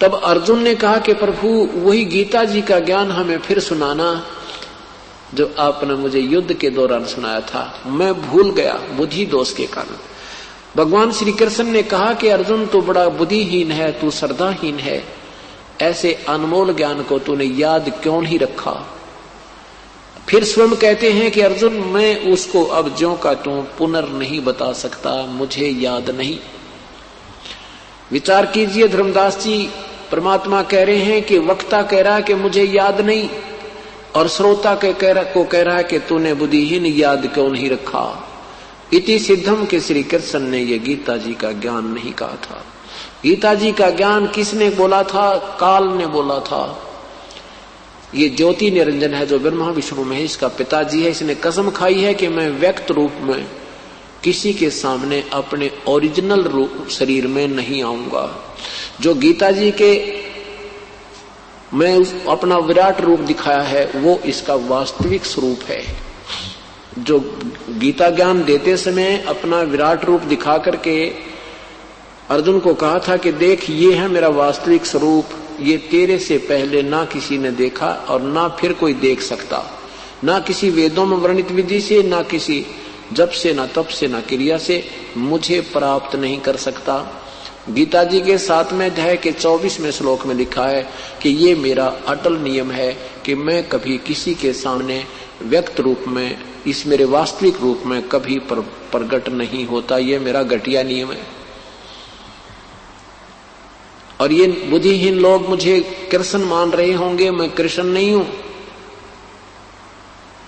तब अर्जुन ने कहा कि प्रभु, वही गीता जी का ज्ञान हमें फिर सुनाना जो आपने मुझे युद्ध के दौरान सुनाया था। मैं भूल गया बुद्धि दोष के कारण। भगवान श्री कृष्ण ने कहा कि अर्जुन, तू बड़ा बुद्धिहीन है, तू श्रद्धाहीन है, ऐसे अनमोल ज्ञान को तूने याद क्यों नहीं रखा? फिर स्वयं कहते हैं कि अर्जुन, मैं उसको अब ज्यों का त्यों पुनर् नहीं बता सकता, मुझे याद नहीं। विचार कीजिए धर्मदास जी, परमात्मा कह रहे हैं कि वक्ता कह रहा है कि मुझे याद नहीं, और श्रोता को कह रहा है कि तूने बुद्धिहीन याद क्यों नहीं रखा। इति सिद्धम के श्री कृष्ण ने ये गीता जी का ज्ञान नहीं कहा था। गीता जी का ज्ञान किसने बोला था? काल ने बोला था। ये ज्योति निरंजन है जो ब्रह्मा विष्णु महेश का पिताजी है। इसने कसम खाई है कि मैं व्यक्त रूप में किसी के सामने अपने ओरिजिनल रूप शरीर में नहीं आऊंगा। जो गीता जी के मैं अपना विराट रूप दिखाया है वो इसका वास्तविक स्वरूप है। जो गीता ज्ञान देते समय अपना विराट रूप दिखा करके अर्जुन को कहा था कि देख, ये है मेरा वास्तविक स्वरूप, ये तेरे से पहले ना किसी ने देखा और ना फिर कोई देख सकता, ना किसी वेदों में वर्णित विधि से, ना किसी जप से, ना तप से, ना क्रिया से मुझे प्राप्त नहीं कर सकता। गीता जी के 7वें अध्याय के 24वें श्लोक में लिखा है कि ये मेरा अटल नियम है कि मैं कभी किसी के सामने व्यक्त रूप में, इस मेरे वास्तविक रूप में कभी प्रकट नहीं होता। ये मेरा घटिया नियम है। और ये बुद्धिहीन लोग मुझे कृष्ण मान रहे होंगे, मैं कृष्ण नहीं हूं,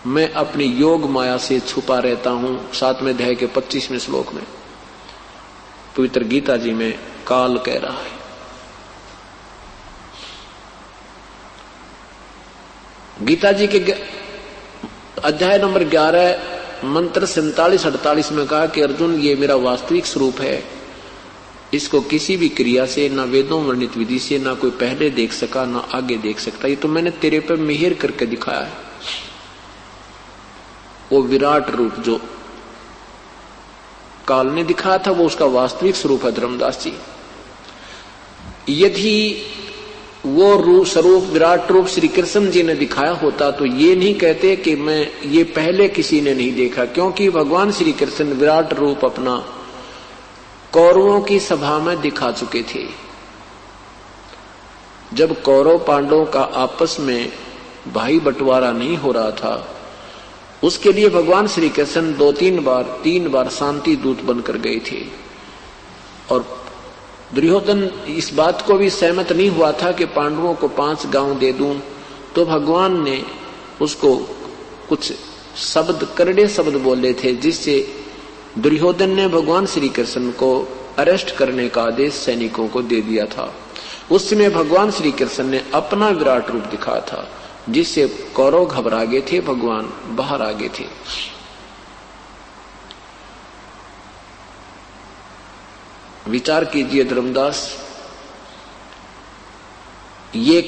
मैं अपनी योग माया से छुपा रहता हूं। 7वें अध्याय के 25वें श्लोक में पवित्र गीता जी में काल कह रहा है। गीता जी के अध्याय नंबर 11 मंत्र 47-48 में कहा कि अर्जुन, ये मेरा वास्तविक स्वरूप है, इसको किसी भी क्रिया से, ना वेदों वर्णित विधि से, ना कोई पहले देख सका ना आगे देख सकता। ये तो मैंने तेरे पे मेहर करके दिखाया है। वो विराट रूप जो काल ने दिखाया था वो उसका वास्तविक स्वरूप है धर्मदास जी। यदि वो स्वरूप विराट रूप श्री कृष्ण जी ने दिखाया होता तो ये नहीं कहते कि मैं ये पहले किसी ने नहीं देखा, क्योंकि भगवान श्री कृष्ण विराट रूप अपना कौरवों की सभा में दिखा चुके थे। जब कौरव पांडवों का आपस में भाई बंटवारा नहीं हो रहा था, उसके लिए भगवान श्री कृष्ण 3 बार शांति दूत बनकर गए थे। और दुर्योधन इस बात को भी सहमत नहीं हुआ था कि पांडवों को 5 गांव दे दूं, तो भगवान ने उसको कुछ शब्द, करड़े शब्द बोले थे, जिससे दुर्योधन ने भगवान श्री कृष्ण को अरेस्ट करने का आदेश सैनिकों को दे दिया था। उस समय भगवान श्री कृष्ण ने अपना विराट रूप दिखाया था, जिससे कौरव घबरा गए थे, भगवान बाहर आ गए थे। विचार कीजिए धर्मदास, ये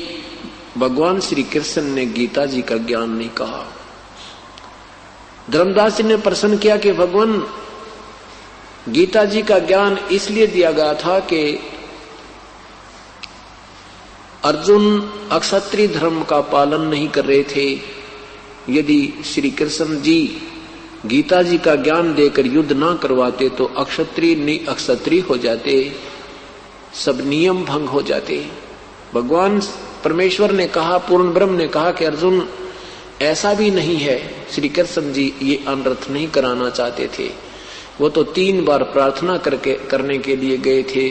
भगवान श्री कृष्ण ने गीता जी का ज्ञान नहीं कहा। धर्मदास जी ने प्रश्न किया कि भगवान गीता जी का ज्ञान इसलिए दिया गया था कि अर्जुन अक्षत्रिय धर्म का पालन नहीं कर रहे थे। यदि श्री कृष्ण जी गीता जी का ज्ञान देकर युद्ध ना करवाते तो अक्षत्रिय हो जाते, सब नियम भंग हो जाते। भगवान परमेश्वर ने कहा, पूर्ण ब्रह्म ने कहा कि अर्जुन ऐसा भी नहीं है। श्री कृष्ण जी ये अनर्थ नहीं कराना चाहते थे। वो तो 3 बार प्रार्थना करने के लिए गए थे,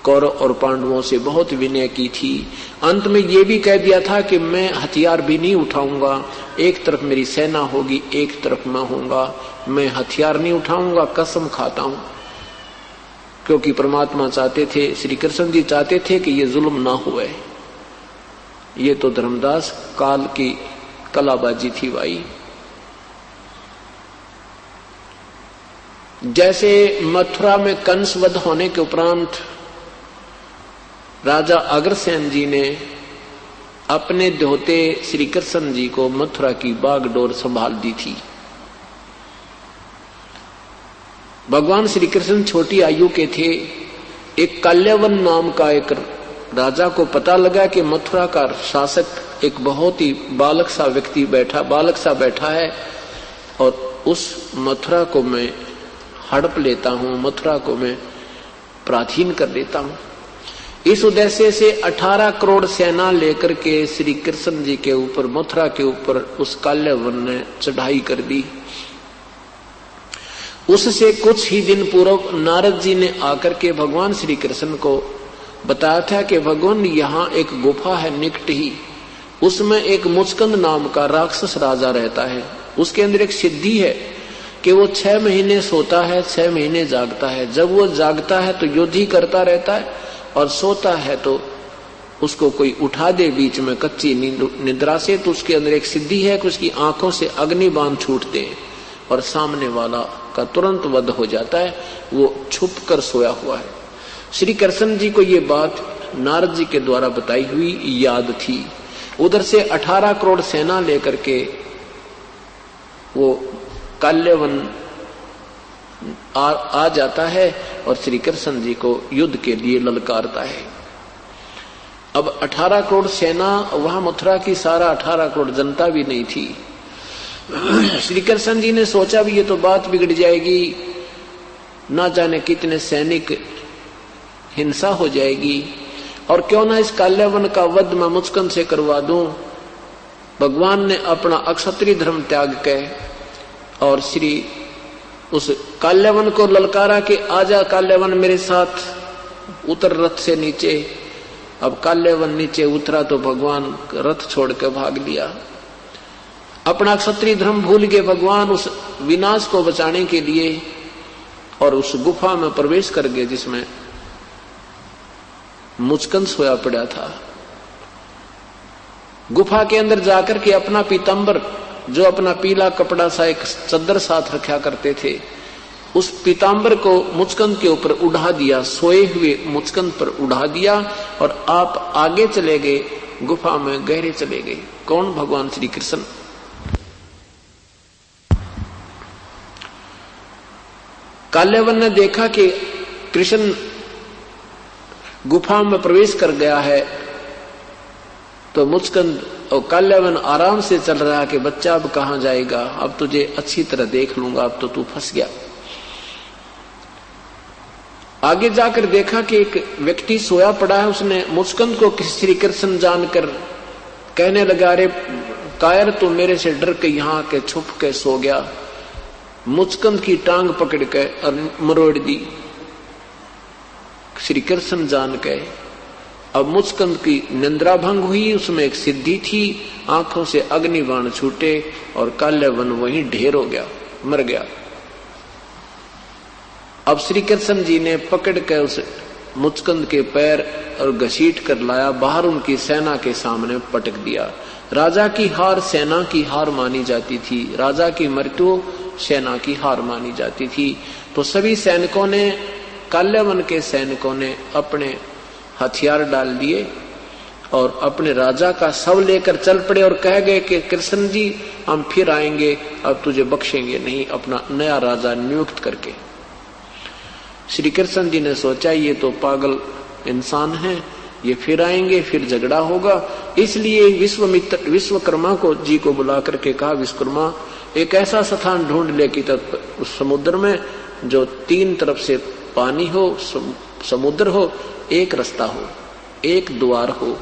कौरव और पांडवों से बहुत विनय की थी। अंत में ये भी कह दिया था कि मैं हथियार भी नहीं उठाऊंगा, एक तरफ मेरी सेना होगी, एक तरफ मैं होऊंगा, मैं हथियार नहीं उठाऊंगा, कसम खाता हूं। क्योंकि परमात्मा चाहते थे, श्री कृष्ण जी चाहते थे कि ये जुल्म ना हुए। ये तो धर्मदास काल की कलाबाजी थी भाई। जैसे मथुरा में कंस वध होने के उपरांत राजा अग्रसेन जी ने अपने दोहते श्री कृष्ण जी को मथुरा की बागडोर संभाल दी थी। भगवान श्री कृष्ण छोटी आयु के थे। एक काल्यवन नाम का एक राजा को पता लगा कि मथुरा का शासक एक बहुत ही बालक सा बैठा है और उस मथुरा को मैं हड़प लेता हूं, मथुरा को मैं प्राचीन कर देता हूं। इस उद्देश्य से 18 करोड़ सेना लेकर के श्री कृष्ण जी के ऊपर, मथुरा के ऊपर उस काल्यवन ने चढ़ाई कर दी। उससे कुछ ही दिन पूर्व नारद जी ने आकर के भगवान श्री कृष्ण को बताया था कि भगवान यहाँ एक गुफा है निकट ही, उसमें एक मुचकंद नाम का राक्षस राजा रहता है। उसके अंदर एक सिद्धि है कि वो 6 महीने सोता है, 6 महीने जागता है। जब वो जागता है तो युद्ध ही करता रहता है और सोता है तो उसको कोई उठा दे बीच में कच्ची निद्रा से, तो उसके अंदर एक सिद्धि है कि उसकी आंखों से अग्निबाण छूटते हैं और सामने वाला का तुरंत वध हो जाता है। वो छुप कर सोया हुआ है। श्री कृष्ण जी को ये बात नारद जी के द्वारा बताई हुई याद थी। उधर से 18 करोड़ सेना लेकर के वो काल्यवन आ जाता है और श्री कृष्ण जी को युद्ध के लिए ललकारता है। अब 18 करोड़ सेना, वहां मथुरा की सारा 18 करोड़ जनता भी नहीं थी। श्री कृष्ण जी ने सोचा भी ये तो बात बिगड़ जाएगी, ना जाने कितने सैनिक, हिंसा हो जाएगी, और क्यों ना इस काल्यवन का वध मैं मुचकंद से करवा दूं। भगवान ने अपना अक्षत्रिय धर्म त्याग के और श्री उस काल्यवन को ललकारा कि आजा काल्यवन मेरे साथ, उतर रथ से नीचे। अब काल्यवन नीचे उतरा तो भगवान रथ छोड़ के भाग लिया। अपना क्षत्रिय धर्म भूल गए भगवान उस विनाश को बचाने के लिए, और उस गुफा में प्रवेश कर गए जिसमें मुचकंद सोया पड़ा था। गुफा के अंदर जाकर के अपना पीतांबर, जो अपना पीला कपड़ा सा एक चद्दर साथ रखा करते थे, उस पीतांबर को मुचकंद के ऊपर उड़ा दिया, सोए हुए मुचकंद पर उड़ा दिया, और आप आगे चले गए, गुफा में गहरे चले गए। कौन? भगवान श्री कृष्ण। काल्यवन ने देखा कि कृष्ण गुफा में प्रवेश कर गया है, तो मुचकंद और काल्यवन आराम से चल रहा कि बच्चा अब कहां जाएगा, अब तुझे अच्छी तरह देख लूंगा, अब तो तू फंस गया। आगे जाकर देखा कि एक व्यक्ति सोया पड़ा है। उसने मुचकंद को श्री कृष्ण जानकर कहने लगा, अरे कायर, तू मेरे से डर के यहाँ के छुप के सो गया। मुचकंद की टांग पकड़ के और मरोड़ दी श्री कृष्ण जान के। अब मुचकंद की निंद्रा भंग हुई, उसमें एक सिद्धि थी, आंखों से अग्निबाण छूटे और काल्यवन वहीं ढेर हो गया, मर गया। अब श्री कृष्ण जी ने पकड़ के उस मुचकंद के पैर और घसीट कर लाया, बाहर उनकी सेना के सामने पटक दिया। राजा की हार सेना की हार मानी जाती थी, राजा की मृत्यु सेना की हार मानी जाती थी। तो सभी सैनिकों ने काल्यावन के सैनिकों ने अपने हथियार डाल दिए और अपने राजा का शव लेकर चल पड़े और कह गए कि कृष्ण जी हम फिर आएंगे, अब तुझे बख्शेंगे नहीं, अपना नया राजा नियुक्त करके। श्री कृष्ण जी ने सोचा ये तो पागल इंसान है, ये फिर आएंगे, फिर झगड़ा होगा। इसलिए विश्वकर्मा को जी को बुला करके कहा, विश्वकर्मा एक ऐसा स्थान ढूंढ ले कि उस समुद्र में जो 3 तरफ से पानी हो, समुद्र हो, एक रास्ता हो, एक द्वार हो,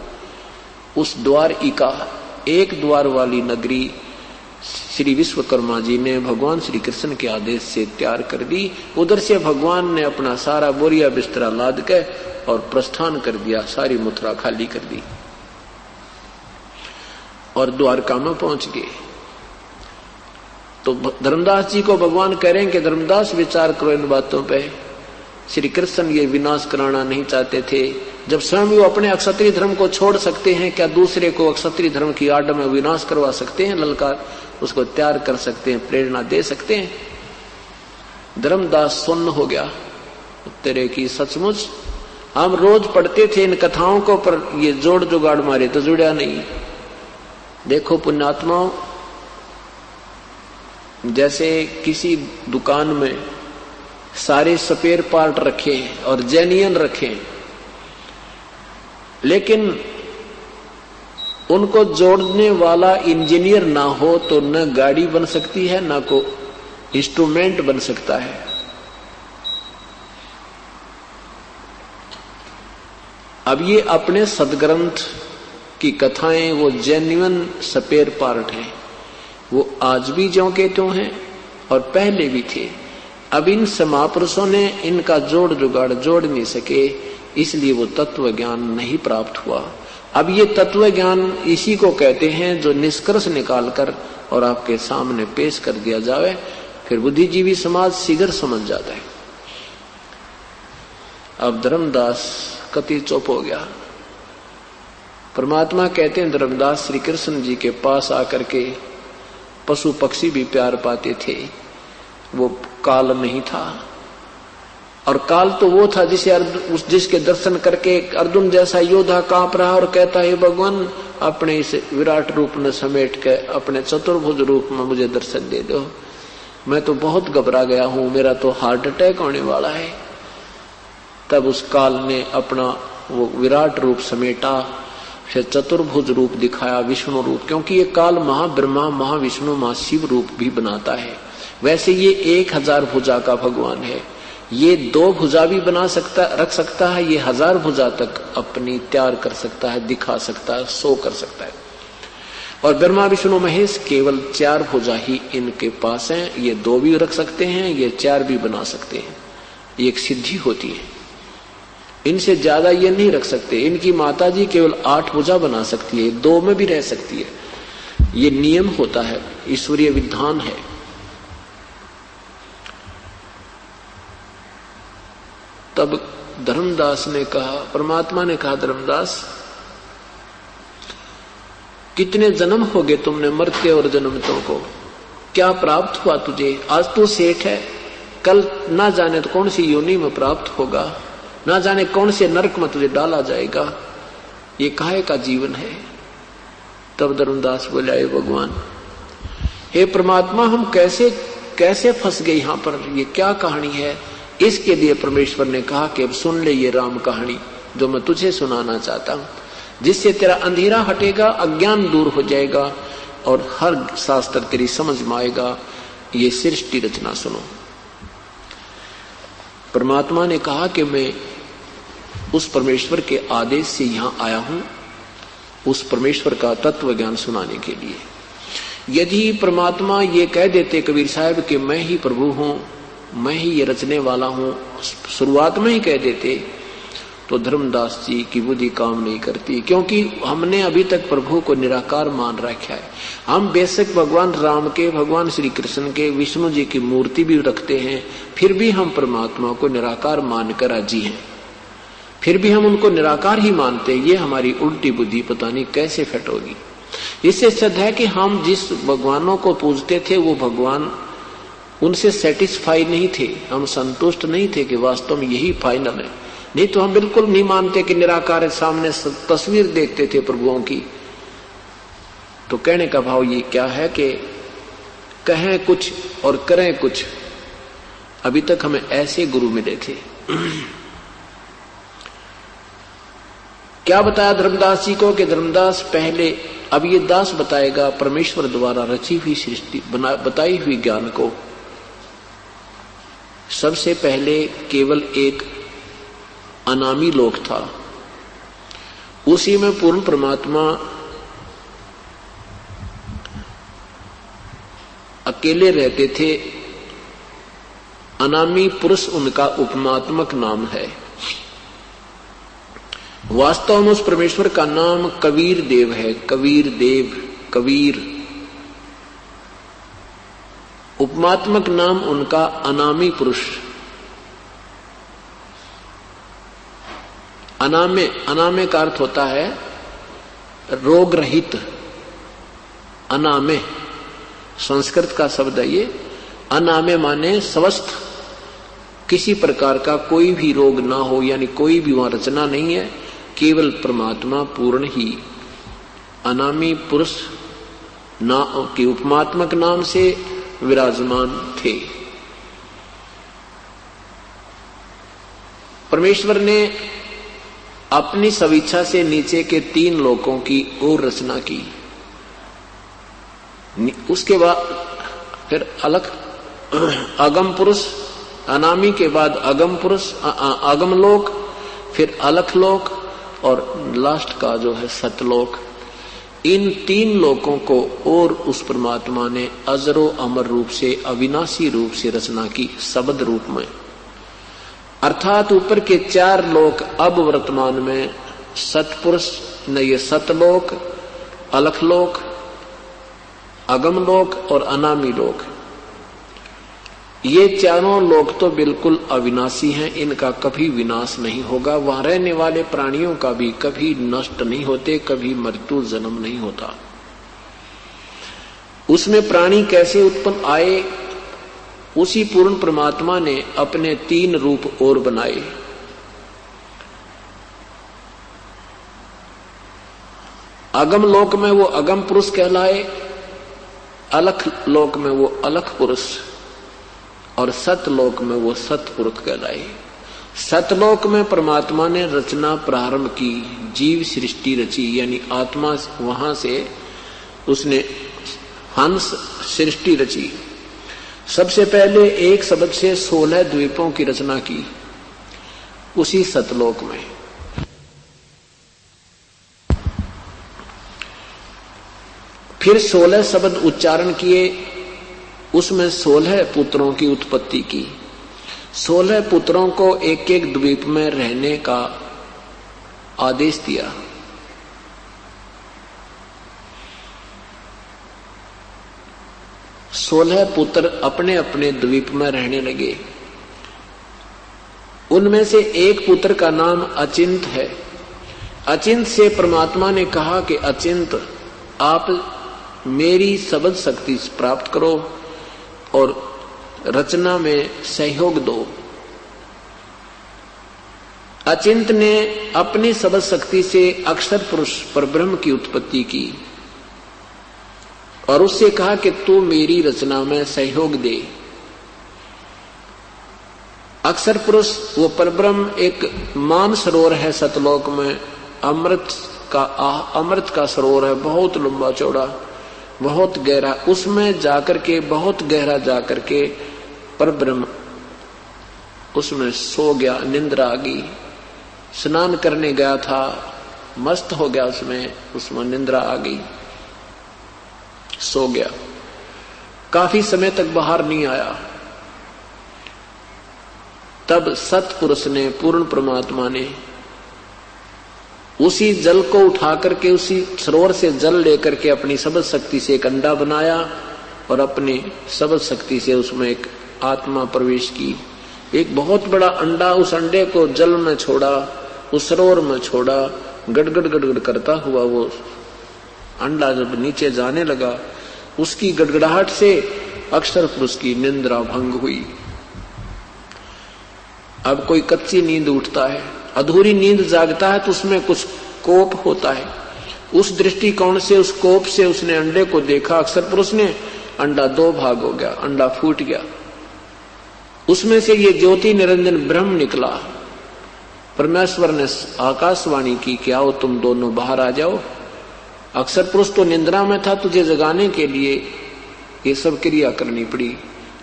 उस द्वार का एक द्वार वाली नगरी श्री विश्वकर्मा जी ने भगवान श्री कृष्ण के आदेश से तैयार कर दी। उधर से भगवान ने अपना सारा बोरिया बिस्तरा लाद के और प्रस्थान कर दिया, सारी मथुरा खाली कर दी और द्वारका में पहुंच गए। तो धर्मदास जी को भगवान कह रहे हैं कि धर्मदास विचार करो इन बातों पे। श्री कृष्ण ये विनाश कराना नहीं चाहते थे। जब स्वयं वो अपने अक्षत्रिय धर्म को छोड़ सकते हैं, क्या दूसरे को अक्षत्रिय धर्म की आड़ में विनाश करवा सकते हैं? ललकार उसको तैयार कर सकते हैं, प्रेरणा दे सकते हैं। धर्मदास सुन्न हो गया, तेरे की सचमुच हम रोज पढ़ते थे इन कथाओं को, पर ये जोड़ जुगाड़ मारे तो जुड़ा नहीं। देखो पुण्यात्माओं, जैसे किसी दुकान में सारे स्पेयर पार्ट रखे हैं और जेन्युइन रखे हैं, लेकिन उनको जोड़ने वाला इंजीनियर ना हो तो न गाड़ी बन सकती है, न को इंस्ट्रूमेंट बन सकता है। अब ये अपने सदग्रंथ की कथाएं वो जेन्युइन स्पेयर पार्ट हैं, वो आज भी ज्यों के त्यों हैं और पहले भी थे। अब इन समापुरुषों ने इनका जोड़ जुगाड़ जोड़ नहीं सके, इसलिए वो तत्व ज्ञान नहीं प्राप्त हुआ। अब ये तत्व ज्ञान इसी को कहते हैं जो निष्कर्ष निकालकर और आपके सामने पेश कर दिया जाए, फिर बुद्धिजीवी समाज शीघ्र समझ जाता है। अब धर्मदास कति चुप हो गया। परमात्मा कहते हैं धर्मदास श्री कृष्ण जी के पास आकर के पशु पक्षी भी प्यार पाते थे, वो काल नहीं था। और काल तो वो था जिसके दर्शन करके अर्जुन जैसा योद्धा कांप रहा और कहता है भगवान अपने इस विराट रूप में समेट के अपने चतुर्भुज रूप में मुझे दर्शन दे दो, मैं तो बहुत घबरा गया हूं, मेरा तो हार्ट अटैक होने वाला है। तब उस काल ने अपना वो विराट रूप समेटा, फिर चतुर्भुज रूप दिखाया, विष्णु रूप, क्योंकि ये काल महाब्रह्मा महाविष्णु महाशिव रूप भी बनाता है। वैसे ये 1000 भुजा का भगवान है, ये 2 भुजा भी बना सकता रख सकता है, ये 1000 भुजा तक अपनी तैयार कर सकता है, दिखा सकता है, शो कर सकता है। और ब्रह्मा विष्णु महेश केवल 4 भुजा ही इनके पास हैं, ये 2 भी रख सकते हैं, ये 4 भी बना सकते हैं, ये एक सिद्धि होती है। इनसे ज्यादा ये नहीं रख सकते। इनकी माता जी केवल 8 भुजा बना सकती है, 2 में भी रह सकती है, ये नियम होता है, ईश्वरीय विधान है। तब धर्मदास ने कहा, परमात्मा ने कहा धर्मदास कितने जन्म हो गए तुमने मरते और जन्मतों को, क्या प्राप्त हुआ तुझे? आज तू सेठ है, कल ना जाने तो कौन सी योनि में प्राप्त होगा, ना जाने कौन से नरक में तुझे डाला जाएगा, ये काहे का जीवन है? तब धर्मदास बोला, हे भगवान, हे परमात्मा, हम कैसे फंस गए यहाँ पर, ये क्या कहानी है? इसके लिए परमेश्वर ने कहा कि अब सुन ले ये राम कहानी जो मैं तुझे सुनाना चाहता हूं, जिससे तेरा अंधेरा हटेगा, अज्ञान दूर हो जाएगा और हर शास्त्र तेरी समझ में आएगा। ये सृष्टि रचना सुनो। परमात्मा ने कहा कि मैं उस परमेश्वर के आदेश से यहां आया हूं, उस परमेश्वर का तत्व ज्ञान सुनाने के लिए। यदि परमात्मा ये कह देते कबीर साहब कि मैं ही प्रभु हूं, मैं ही ये रचने वाला हूं, शुरुआत में ही कह देते, तो धर्मदास जी की बुद्धि काम नहीं करती, क्योंकि हमने अभी तक प्रभु को निराकार मान रखा है। हम बेशक भगवान राम के, भगवान श्री कृष्ण के, विष्णु जी की मूर्ति भी रखते हैं, फिर भी हम परमात्मा को निराकार मानकर राजी हैं, फिर भी हम उनको निराकार ही मानते हैं। ये हमारी उल्टी बुद्धि पता नहीं कैसे फिट होगी। इससे सिद्ध है कि हम जिस भगवानों को पूजते थे वो भगवान उनसे सेटिस्फाई नहीं थे, हम संतुष्ट नहीं थे कि वास्तव में यही फाइनल है। नहीं तो हम बिल्कुल नहीं मानते कि निराकार है, सामने तस्वीर देखते थे प्रभुओं की। तो कहने का भाव ये क्या है कि कहें कुछ और करें कुछ। अभी तक हमें ऐसे गुरु मिले थे। क्या बताया धर्मदास जी को कि धर्मदास पहले, अब ये दास बताएगा परमेश्वर द्वारा रची हुई सृष्टि, बताई हुई ज्ञान को। सबसे पहले केवल एक अनामी लोक था, उसी में पूर्ण परमात्मा अकेले रहते थे। अनामी पुरुष उनका उपमात्मक नाम है। वास्तव में उस परमेश्वर का नाम कबीर देव है। कबीर देव, कबीर उपमात्मक नाम उनका अनामी पुरुष। अनामे, अनामे का अर्थ होता है रोग रहित। अनामे संस्कृत का शब्द है ये। अनामे माने स्वस्थ, किसी प्रकार का कोई भी रोग ना हो, यानी कोई भी वहां रचना नहीं है, केवल परमात्मा पूर्ण ही। अनामी पुरुष ना के उपमात्मक नाम से विराजमान थे। परमेश्वर ने अपनी स्वेच्छा से नीचे के 3 लोकों की और रचना की। उसके बाद फिर अलग अगम पुरुष, अनामी के बाद अगम पुरुष, अगम लोक, फिर अलख लोक और लास्ट का जो है सतलोक। इन 3 लोकों को और उस परमात्मा ने अजरो अमर रूप से, अविनाशी रूप से रचना की, शब्द रूप में। अर्थात ऊपर के 4 लोक अब वर्तमान में सतपुरुष न, ये सतलोक, अलखलोक, अगम लोक और अनामी लोक, ये चारों लोक तो बिल्कुल अविनाशी हैं। इनका कभी विनाश नहीं होगा। वहां रहने वाले प्राणियों का भी कभी नष्ट नहीं होते, कभी मृत्यु जन्म नहीं होता। उसमें प्राणी कैसे उत्पन्न आए, उसी पूर्ण परमात्मा ने अपने 3 रूप और बनाए। अगम लोक में वो अगम पुरुष कहलाए, अलख लोक में वो अलख पुरुष और सतलोक में वो सतपुरुष कहलाए। सतलोक में परमात्मा ने रचना प्रारंभ की, जीव सृष्टि रची, यानी आत्मा, वहां से उसने हंस सृष्टि रची। सबसे पहले एक शब्द से 16 द्वीपों की रचना की उसी सतलोक में। फिर 16 शब्द उच्चारण किए, उसमें 16 पुत्रों की उत्पत्ति की। 16 पुत्रों को एक एक द्वीप में रहने का आदेश दिया। सोलह पुत्र अपने अपने द्वीप में रहने लगे। उनमें से एक पुत्र का नाम अचिंत है। अचिंत से परमात्मा ने कहा कि अचिंत, आप मेरी शब्द शक्ति प्राप्त करो और रचना में सहयोग दो। अचिंत ने अपनी शब्द शक्ति से अक्षर पुरुष परब्रह्म की उत्पत्ति की और उससे कहा कि तू मेरी रचना में सहयोग दे। अक्षर पुरुष वो परब्रह्म एक मान सरोवर है सतलोक में, अमृत का सरोवर है, बहुत लंबा चौड़ा, बहुत गहरा। उसमें जाकर के, बहुत गहरा जाकर के परब्रह्म उसमें सो गया, निंद्रा आ गई। स्नान करने गया था, मस्त हो गया, उसमें निंद्रा आ गई, सो गया। काफी समय तक बाहर नहीं आया। तब सतपुरुष ने, पूर्ण परमात्मा ने उसी जल को उठा करके, उसी सरोवर से जल लेकर के अपनी शब्द शक्ति से एक अंडा बनाया और अपनी शब्द शक्ति से उसमें एक आत्मा प्रवेश की। एक बहुत बड़ा अंडा, उस अंडे को जल में छोड़ा, उस सरोवर में छोड़ा। गड़गड़ गड़गड़ करता हुआ वो अंडा जब नीचे जाने लगा, उसकी गड़गड़ाहट से अक्षर पुरुष की निंद्रा भंग हुई। अब कोई कच्ची नींद उठता है, अधूरी नींद जागता है तो उसमें कुछ कोप होता है। उस दृष्टिकोण से, उस कोप से उसने अंडे को देखा। अक्षर पुरुष ने, अंडा दो भाग हो गया, अंडा फूट गया, उसमें से ये ज्योति निरंजन ब्रह्म निकला। परमेश्वर ने आकाशवाणी की, क्या हो तुम दोनों बाहर आ जाओ। अक्षर पुरुष तो निंद्रा में था, तुझे जगाने के लिए ये सब क्रिया करनी पड़ी।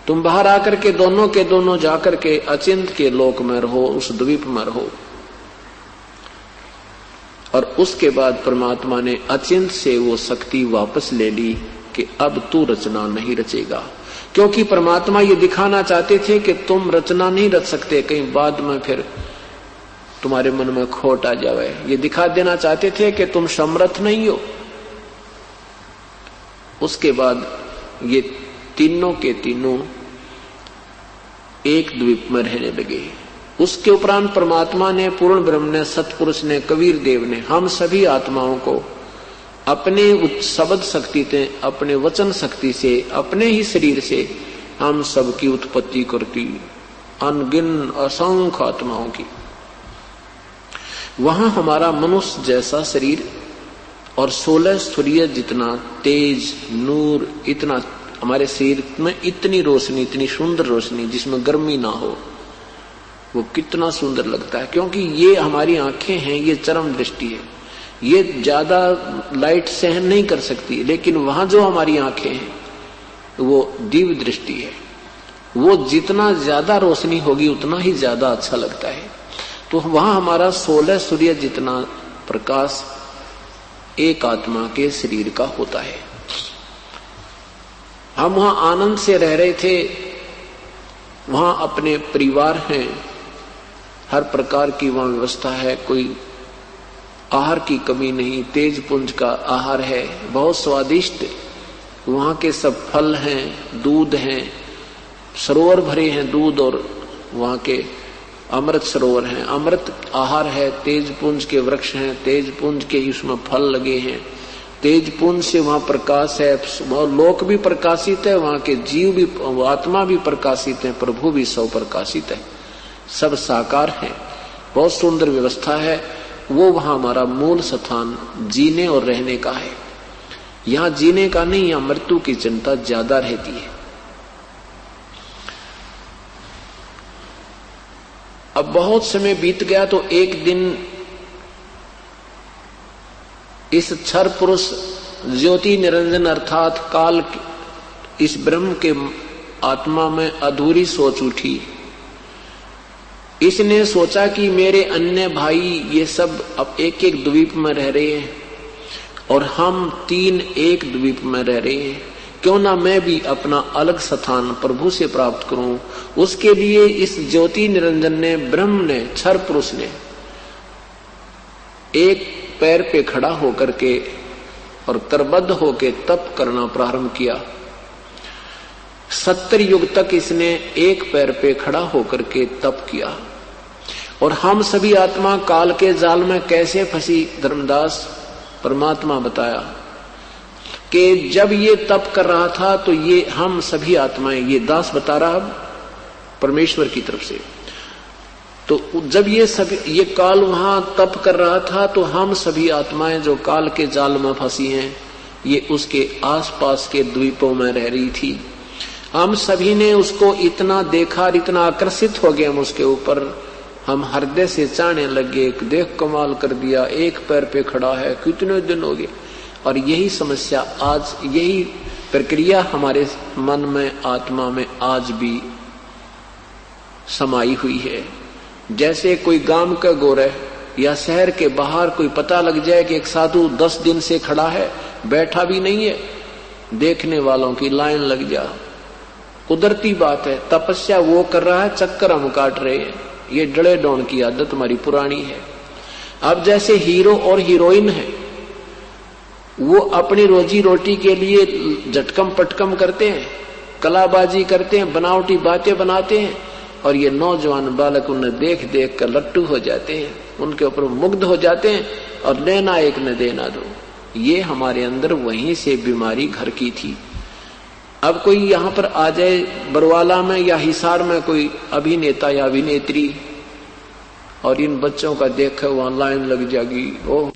तुम बाहर आकर के दोनों के दोनों जाकर के अचिंत के लोक में रहो, उस द्वीप में रहो। और उसके बाद परमात्मा ने अचिंत से वो शक्ति वापस ले ली कि अब तू रचना नहीं रचेगा, क्योंकि परमात्मा ये दिखाना चाहते थे कि तुम रचना नहीं रच सकते, कहीं बाद में फिर तुम्हारे मन में खोट आ जाए। ये दिखा देना चाहते थे कि तुम समर्थ नहीं हो। उसके बाद ये तीनों के तीनों एक द्वीप में रहने लगे। उसके उपरांत परमात्मा ने, पूर्ण ब्रह्म ने, सतपुरुष ने, कबीर देव ने हम सभी आत्माओं को अपने शब्द शक्ति से, अपने वचन शक्ति से, अपने ही शरीर से हम सबकी उत्पत्ति करती, अनगिन असंख्य आत्माओं की। वहां हमारा मनुष्य जैसा शरीर और 16 सूर्य जितना तेज नूर, इतना हमारे शरीर में इतनी रोशनी, इतनी सुंदर रोशनी जिसमें गर्मी ना हो, वो कितना सुंदर लगता है। क्योंकि ये हमारी आंखें हैं, ये चरम दृष्टि है, ये ज्यादा लाइट सहन नहीं कर सकती, लेकिन वहां जो हमारी आंखें हैं वो दिव्य दृष्टि है। वो जितना ज्यादा रोशनी होगी उतना ही ज्यादा अच्छा लगता है। तो वहां हमारा 16 सूर्य जितना प्रकाश एक आत्मा के शरीर का होता है। हम वहां आनंद से रह रहे थे, वहां अपने परिवार हैं, हर प्रकार की वहां व्यवस्था है, कोई आहार की कमी नहीं, तेज पुंज का आहार है, बहुत स्वादिष्ट। वहां के सब फल हैं, दूध हैं, सरोवर भरे हैं दूध, और वहां के अमृत सरोवर हैं, अमृत आहार है, तेज पुंज के वृक्ष हैं, तेज पुंज के ही उसमें फल लगे हैं, तेज पुंज से वहां प्रकाश है, लोक भी प्रकाशित है, वहां के जीव भी, आत्मा भी प्रकाशित है, प्रभु भी सब प्रकाशित है, सब साकार है, बहुत सुंदर व्यवस्था है। वो वहां हमारा मूल स्थान जीने और रहने का है। यहां जीने का नहीं, यहां मृत्यु की चिंता ज्यादा रहती है। अब बहुत समय बीत गया तो एक दिन इस क्षर पुरुष ज्योति निरंजन अर्थात काल, इस ब्रह्म के आत्मा में अधूरी सोच उठी। इसने सोचा कि मेरे अन्य भाई ये सब अब एक एक द्वीप में रह रहे हैं और हम तीन एक द्वीप में रह रहे हैं, क्यों ना मैं भी अपना अलग स्थान प्रभु से प्राप्त करूं। उसके लिए इस ज्योति निरंजन ने, ब्रह्म ने, क्षर पुरुष ने एक पैर पे खड़ा होकर के और करबद्ध होके तप करना प्रारंभ किया। 70 युग तक इसने एक पैर पे खड़ा होकर के तप किया। और हम सभी आत्मा काल के जाल में कैसे फंसी, धर्मदास परमात्मा बताया कि जब ये तप कर रहा था तो ये हम सभी आत्माएं, ये दास बता रहा परमेश्वर की तरफ से, तो जब ये काल वहां तप कर रहा था तो हम सभी आत्माएं जो काल के जाल में फंसी हैं, ये उसके आसपास के द्वीपों में रह रही थी। हम सभी ने उसको इतना देखा, इतना आकर्षित हो गए हम उसके ऊपर, हम हृदय से चाहने लगे, देख कमाल कर दिया, एक पैर पे खड़ा है, कितने दिन हो गए। और यही समस्या आज, यही प्रक्रिया हमारे मन में, आत्मा में आज भी समाई हुई है। जैसे कोई गांव का गोरे या शहर के बाहर कोई पता लग जाए कि एक साधु 10 दिन से खड़ा है, बैठा भी नहीं है, देखने वालों की लाइन लग जा। कुदरती बात है, तपस्या वो कर रहा है, चक्कर हम काट रहे हैं। ये डड़े डोन की आदत हमारी पुरानी है। अब जैसे हीरो और हीरोइन है, वो अपनी रोजी रोटी के लिए झटकम पटकम करते हैं, कलाबाजी करते हैं, बनावटी बातें बनाते हैं, और ये नौजवान बालक उन्हें देख देख कर लट्टू हो जाते हैं, उनके ऊपर मुग्ध हो जाते हैं, और लेना एक न देना दो। ये हमारे अंदर वहीं से बीमारी घर की थी। अब कोई यहाँ पर आ जाए बरवाला में या हिसार में कोई अभिनेता या अभिनेत्री और इन बच्चों का देखे वहां लाइन लग जाएगी, ओ